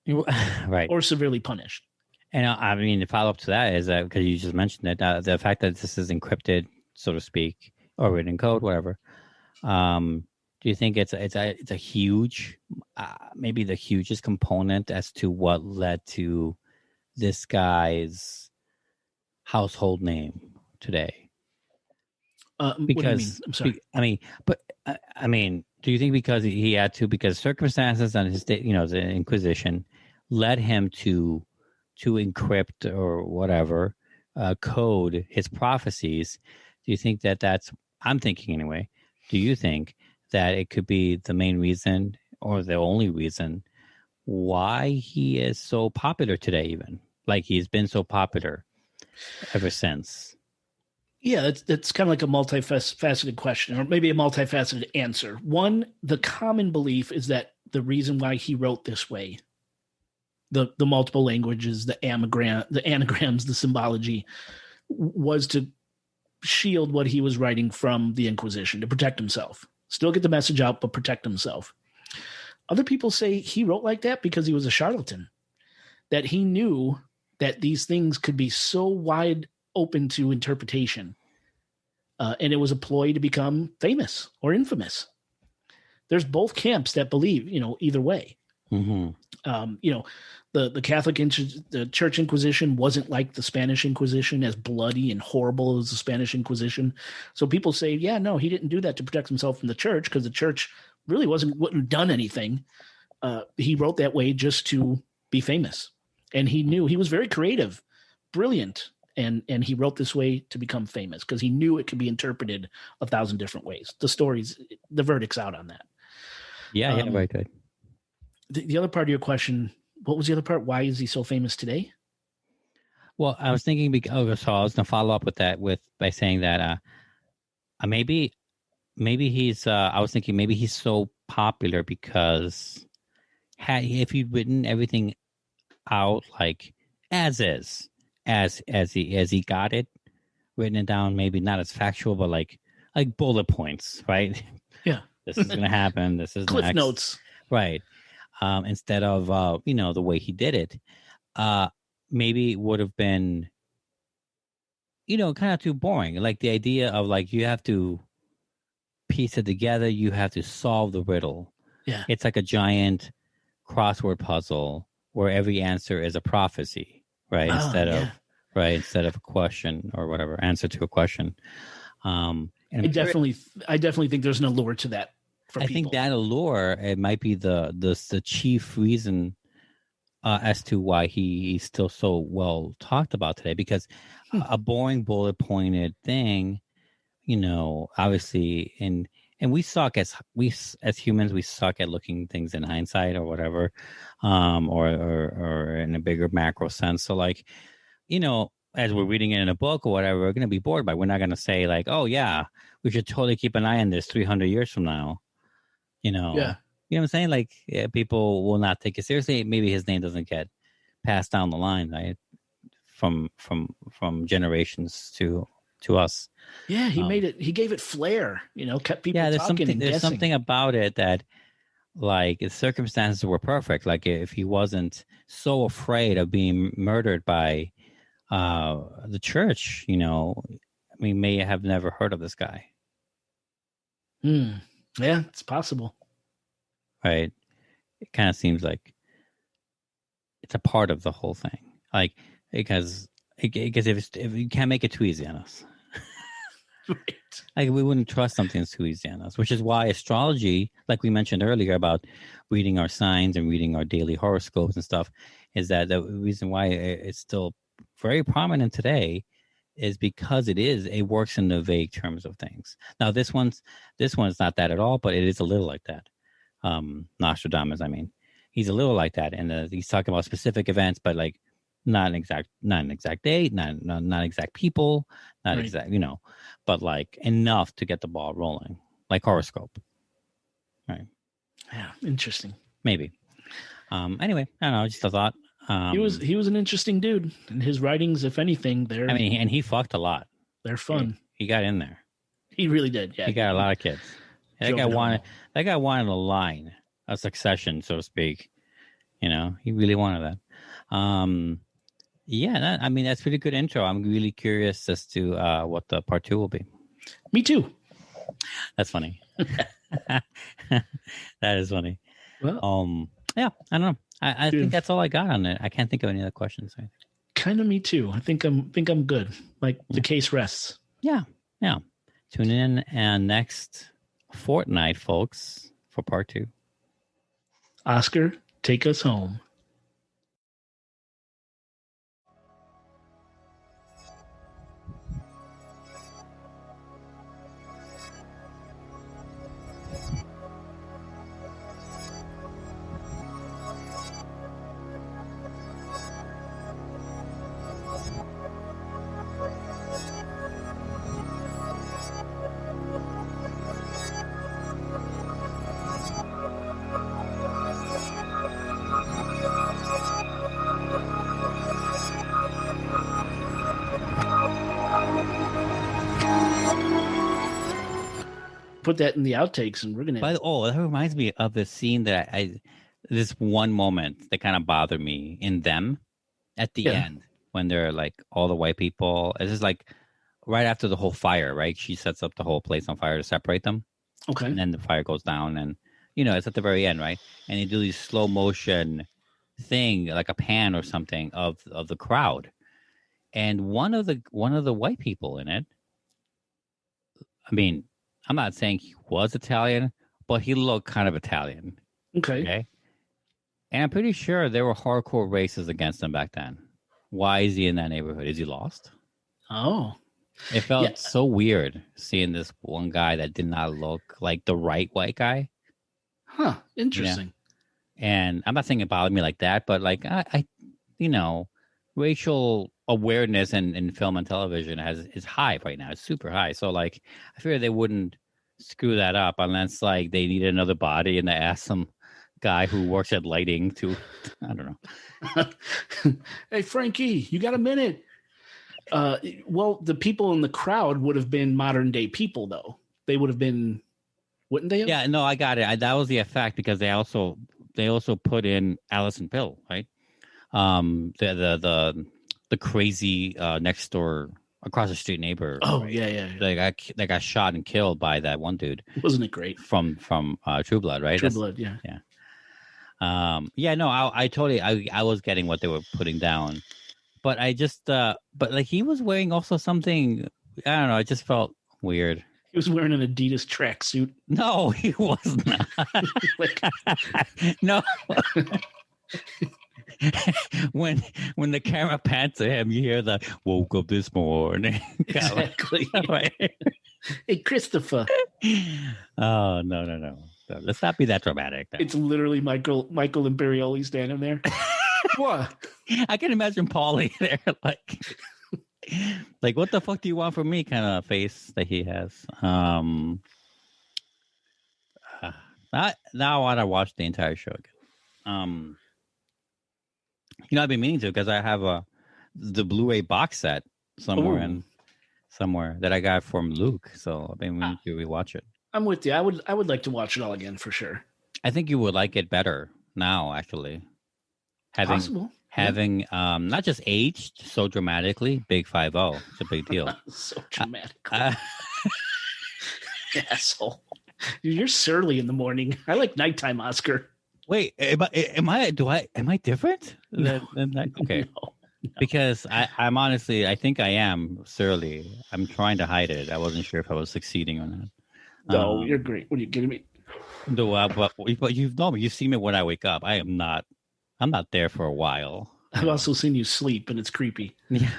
right,
or severely punished.
And I mean, the follow up to that is that, because you just mentioned it, the fact that this is encrypted, so to speak, or written in code, whatever. Do you think it's a huge, maybe the hugest component as to what led to this guy's household name today?
Because, what do you mean? I'm sorry.
Do you think because he had to, because circumstances and his, the Inquisition led him to encrypt or whatever, code his prophecies? Do you think that's, I'm thinking anyway, do you think that it could be the main reason or the only reason why he is so popular today, even? Like, he's been so popular ever since.
Yeah, that's kind of like a multifaceted question, or maybe a multifaceted answer. One, the common belief is that the reason why he wrote this way, the multiple languages, the anagrams, the symbology, was to shield what he was writing from the Inquisition, to protect himself. Still get the message out, but protect himself. Other people say he wrote like that because he was a charlatan, that he knew that these things could be so wide open to interpretation, and it was a ploy to become famous or infamous. There's both camps that believe, either way.
Mm-hmm.
The Catholic the Church Inquisition wasn't like the Spanish Inquisition, as bloody and horrible as the Spanish Inquisition. So people say, yeah, no, he didn't do that to protect himself from the church, because the church really wouldn't have done anything. He wrote that way just to be famous. And he knew, he was very creative, brilliant. And he wrote this way to become famous because he knew it could be interpreted 1,000 different ways. The verdict's out on that.
Yeah, very good.
The other part of your question, what was the other part? Why is he so famous today?
Well, I was thinking, so I was going to follow up with that by saying that maybe he's, I was thinking maybe he's so popular because if he'd written everything out like as he got it, written it down, maybe not as factual, but like bullet points, right?
Yeah.
This is going to happen. This is
Cliff
next.
Notes.
Right. instead of the way he did it. Maybe it would have been kind of too boring. Like the idea of like you have to piece it together, you have to solve the riddle.
Yeah.
It's like a giant crossword puzzle where every answer is a prophecy, right? Instead of a question or whatever, answer to a question. And
I definitely think there's an allure to that for people.
I think that allure, it might be the chief reason as to why he's still so well talked about today, because a boring bullet pointed thing, obviously, and we suck as humans, we suck at looking things in hindsight or whatever, or in a bigger macro sense. So like, as we're reading it in a book or whatever, we're going to be bored by it. We're not going to say like, oh yeah, we should totally keep an eye on this 300 years from now. Yeah. You know what I'm saying? Like, people will not take it seriously. Maybe his name doesn't get passed down the line, right? From generations to us.
Yeah, he made it. He gave it flair. Kept people talking and
there's
guessing.
something about it that, like, the circumstances were perfect. Like, if he wasn't so afraid of being murdered by the church, we may have never heard of this guy.
Yeah, it's possible.
Right? It kind of seems like it's a part of the whole thing. Like, because if you can't make it too easy on us.
Right.
Like, we wouldn't trust something that's too easy on us, which is why astrology, like we mentioned earlier about reading our signs and reading our daily horoscopes and stuff, is that the reason why it's still very prominent today is because it works in the vague terms of things. Now, this one's not that at all, but it is a little like that. Nostradamus, I mean, he's a little like that, and he's talking about specific events, but like not an exact date, not exact people, not
right.
exact, but like enough to get the ball rolling, like horoscope. Right.
Yeah, interesting.
Maybe. Anyway, I don't know, just a thought.
He was an interesting dude, and his writings, if anything,
and he fucked a lot.
They're fun.
He got in there.
He really did. Yeah,
he got a lot of kids. That guy wanted a line, a succession, so to speak. He really wanted that. That's pretty good intro. I'm really curious as to what the part 2 will be.
Me too.
That's funny. That is funny.
Well,
I don't know. I think that's all I got on it. I can't think of any other questions.
Kind of me too. I think I'm good. Like, the case rests.
Yeah. Tune in and next fortnight, folks, for part 2.
Oscar, take us home. Put that in the outtakes, and we're gonna.
That reminds me of the scene that this one moment that kind of bothered me in Them at the end when they're like all the white people. It's just like right after the whole fire, right? She sets up the whole place on fire to separate them.
Okay.
And then the fire goes down, and it's at the very end, right? And they do these slow motion thing, like a pan or something of the crowd, and one of the white people in it. I mean, I'm not saying he was Italian, but he looked kind of Italian.
Okay.
And I'm pretty sure there were hardcore racists against him back then. Why is he in that neighborhood? Is he lost?
Oh.
It felt so weird seeing this one guy that did not look like the right white guy.
Huh. Interesting.
Yeah. And I'm not saying it bothered me like that, but like I racial awareness in film and television is high right now. It's super high. So like I figured they wouldn't screw that up unless like they needed another body and they asked some guy who works at lighting to, I don't know.
Hey, Frankie, you got a minute? Well, the people in the crowd would have been modern day people, though. They would have been, wouldn't they have?
Yeah, no, I got it. That was the effect because they put in Allison Pill, right? The crazy next door across the street neighbor.
Oh,
right?
yeah.
They got shot and killed by that one dude.
Wasn't it great?
From True Blood, right?
True Blood, yeah.
No, I totally I was getting what they were putting down, but I just but like he was wearing also something, I don't know, it just felt weird.
He was wearing an Adidas tracksuit.
No, he was not. No. when the camera pans to him, you hear the "woke up this morning."
Exactly. Hey, Christopher.
Oh no. Let's not be that dramatic. No.
It's literally Michael Imperioli standing there. What?
I can imagine Paulie there, like what the fuck do you want from me? Kind of face that he has. Now I want to watch the entire show again. I've been meaning to because I have the Blu-ray box set somewhere that I got from Luke, so I've been meaning to rewatch it.
I'm with you. I would like to watch it all again for sure.
I think you would like it better now, actually.
Possible.
Having not just aged so dramatically, big 5-0. It's a big deal.
So dramatically. Asshole. You're surly in the morning. I like nighttime, Oscar.
Wait, am I different?
No.
Okay.
No.
Because I'm honestly, I think I am surly. I'm trying to hide it. I wasn't sure if I was succeeding or not.
No, you're great. What are you kidding me?
No, but you've known me. You've seen me when I wake up. I'm not there for a while.
I've also seen you sleep, and it's creepy.
Yeah.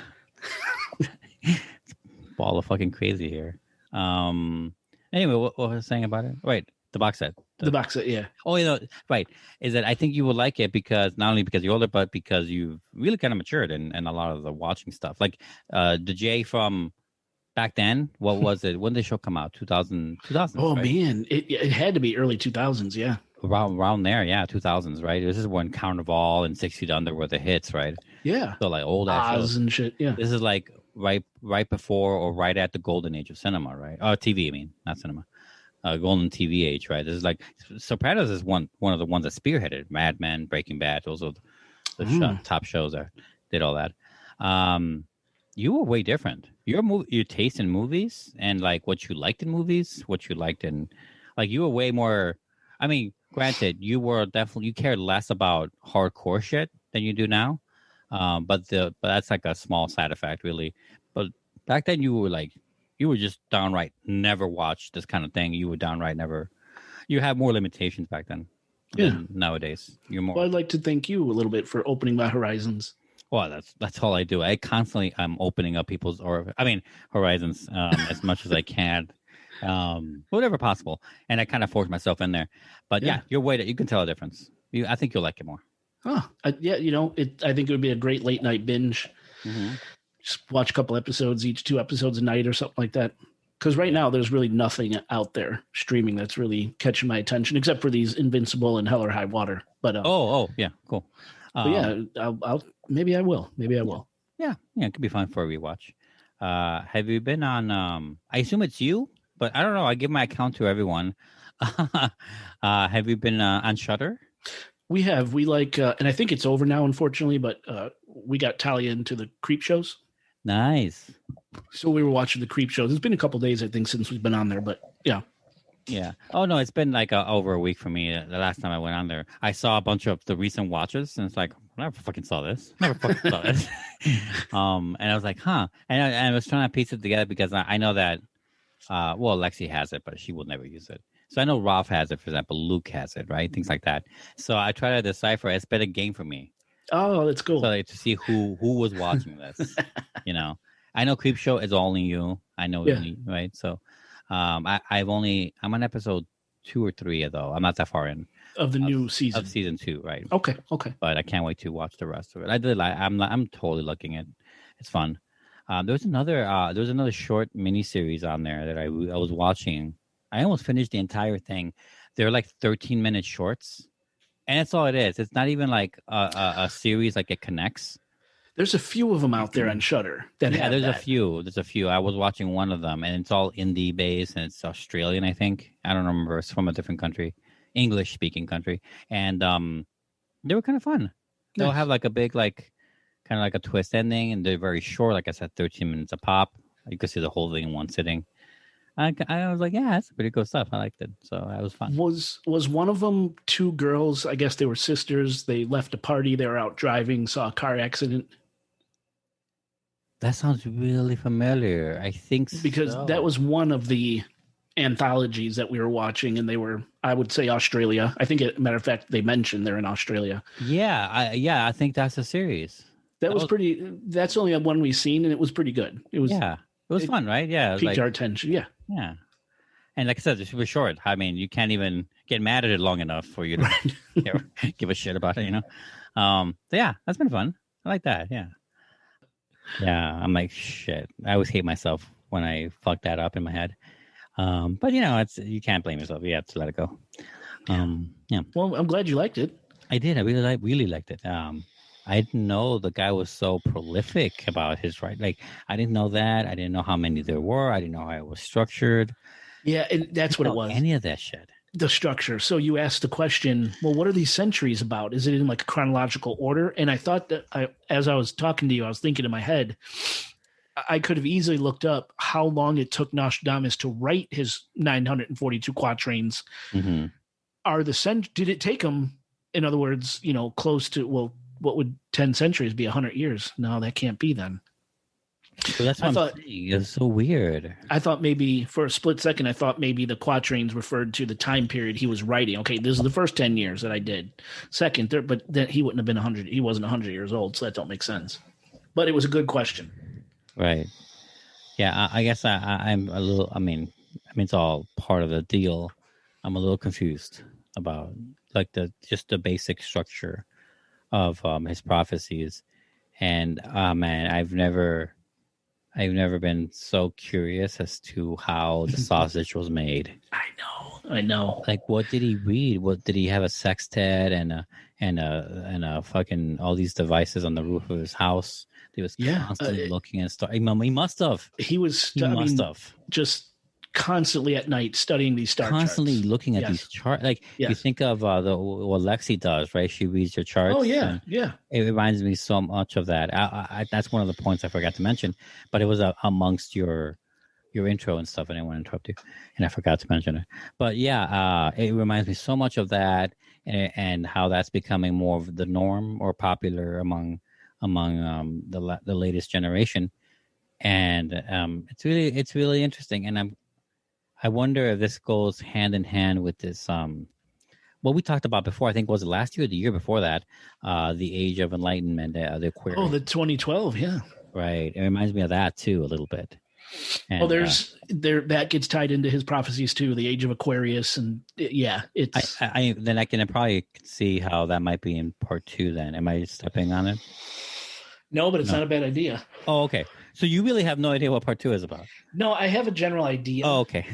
Ball of fucking crazy here. Anyway, what was I saying about it? Right, the box set.
The box set, yeah.
Oh, right. Is that I think you would like it because not only because you're older, but because you've really kind of matured in a lot of the watching stuff. Like the Jay from back then, what was it? When did the show come out? 2000.
Oh,
right?
man. It had to be early 2000s, yeah.
Around there, yeah, 2000s, right? This is when Carnival and 6 Feet Under were the hits, right?
Yeah.
So like old ass
Oz
shows.
and shit, yeah.
This is like right before or right at the golden age of cinema, right? Oh, TV, I mean, not cinema. Golden TV age, right? This is like Sopranos is one of the ones that spearheaded Mad Men, Breaking Bad. Those are the top shows that did all that. You were way different. Your taste in movies and like what you liked in movies, what you liked in, like you were way more. I mean, granted, you cared less about hardcore shit than you do now. But that's like a small side effect, really. But back then, you were just downright never watched this kind of thing. You were downright never. You had more limitations back then.
Yeah.
Nowadays, you're more.
Well, I'd like to thank you a little bit for opening my horizons.
Well, that's all I do. I constantly I'm opening up horizons as much as I can, whatever possible, and I kind of force myself in there. But yeah you're way you can tell a difference. I think you'll like it more.
Oh, I think it would be a great late night binge.
Mm-hmm.
Just watch a couple episodes, each 2 episodes a night or something like that. Because right now there's really nothing out there streaming that's really catching my attention, except for these Invincible and Hell or High Water. But
yeah, cool.
But yeah, I'll maybe I will.
Yeah, it could be fun for a rewatch. Have you been on? I assume it's you, but I don't know. I give my account to everyone. Have you been on Shudder?
We have. We like, and I think it's over now, unfortunately. But we got Talia into the creep shows.
Nice.
So we were watching the creep shows. It's been a couple days, I think, since we've been on there. But yeah.
Yeah. Oh no, it's been like over a week for me. The last time I went on there, I saw a bunch of the recent watches, and it's like I never fucking saw this. And I was like, huh. And I was trying to piece it together because I know that, Lexi has it, but she will never use it. So I know Ralph has it, for example. Luke has it, right? Things like that. So I try to decipher. It's been a game for me.
Oh, that's cool.
So like, to see who was watching this, I know Creep Show is only you. I know, right? So, I'm on episode 2 or 3 though. I'm not that far in
of the new season
of season 2, right?
Okay.
But I can't wait to watch the rest of it. I'm totally looking at. It's fun. There was another short mini series on there that I was watching. I almost finished the entire thing. They're like 13-minute shorts. And that's all it is. It's not even like a series like it connects.
There's a few of them out there on Shudder that have
there's
that.
There's a few. I was watching one of them, and it's all indie based, and it's Australian, I think. I don't remember. It's from a different country. English speaking country, and they were kind of fun. They'll
Nice.
have like a big like kind of like a twist ending, and they're very short. Like I said, 13 minutes a pop. You could see the whole thing in one sitting. I was like, yeah, that's pretty cool stuff. I liked it, so that was fun.
Was one of them two girls? I guess they were sisters. They left a party. They were out driving, saw a car accident.
That sounds really familiar. I think
Because
so.
that was one of the anthologies that we were watching, and they were, I would say, Australia. I think, matter of fact, they mentioned they're in Australia.
Yeah, I think that's a series.
That was pretty. That's only one we've seen, and it was pretty good. It was
It was fun, right? Yeah, it was
piqued
like,
our attention. Yeah,
yeah. And like I said, it's super short. I mean, you can't even get mad at it long enough for you to give a shit about it, you know? So yeah, that's been fun. I like that. Yeah. Yeah. I'm like, shit. I always hate myself when I fuck that up in my head. But you know, you can't blame yourself. You have to let it go. Yeah.
Well, I'm glad you liked it.
I did. I really liked it. I didn't know the guy was so prolific about his writing. Like, I didn't know that. I didn't know how many there were. I didn't know how it was structured.
Yeah, and that's what it was.
Any of that shit.
The structure. So you asked the question, well, what are these centuries about? Is it in like a chronological order? And I thought that as I was talking to you, I was thinking in my head, I could have easily looked up how long it took Nostradamus to write his 942 quatrains.
Mm-hmm.
Did it take him, in other words, you know, close to, well, what would 10 centuries be? 100 years? No, that can't be then.
So that's what I'm saying. It's so weird.
I thought maybe for a split second, I thought maybe the quatrains referred to the time period he was writing. Okay, this is the first 10 years that I did. Second, third, but then he wouldn't have been 100. He wasn't 100 years old, so that don't make sense. But it was a good question.
Right. Yeah, I guess I'm a little, I mean, it's all part of the deal. I'm a little confused about like just the basic structure of his prophecies. And man, I've never been so curious as to how the sausage was made.
I know.
Like, what did he read? What did he have? A sextet and a fucking all these devices on the roof of his house. He was constantly looking at stuff. He must have.
He was.
He must have
just constantly at night studying these star
constantly
charts.
Looking at these charts. Like you think of what Lexi does, right? She reads your charts.
Oh yeah.
It reminds me so much of that. That's one of the points I forgot to mention, but it was amongst your intro and stuff. I didn't want to interrupt you, and I forgot to mention it. But yeah, it reminds me so much of that, and how that's becoming more of the norm or popular among the latest generation. And it's really interesting, and I wonder if this goes hand in hand with this what we talked about before. I think was it last year or the year before that, the Age of Enlightenment, the Aquarius.
Oh, the 2012, yeah.
Right. It reminds me of that too a little bit. And,
that gets tied into his prophecies too, the Age of Aquarius, and it's.
Then I can probably see how that might be in part 2. Then am I stepping on it?
No, but it's not a bad idea.
Oh, okay. So you really have no idea what part 2 is about?
No, I have a general idea.
Oh, okay.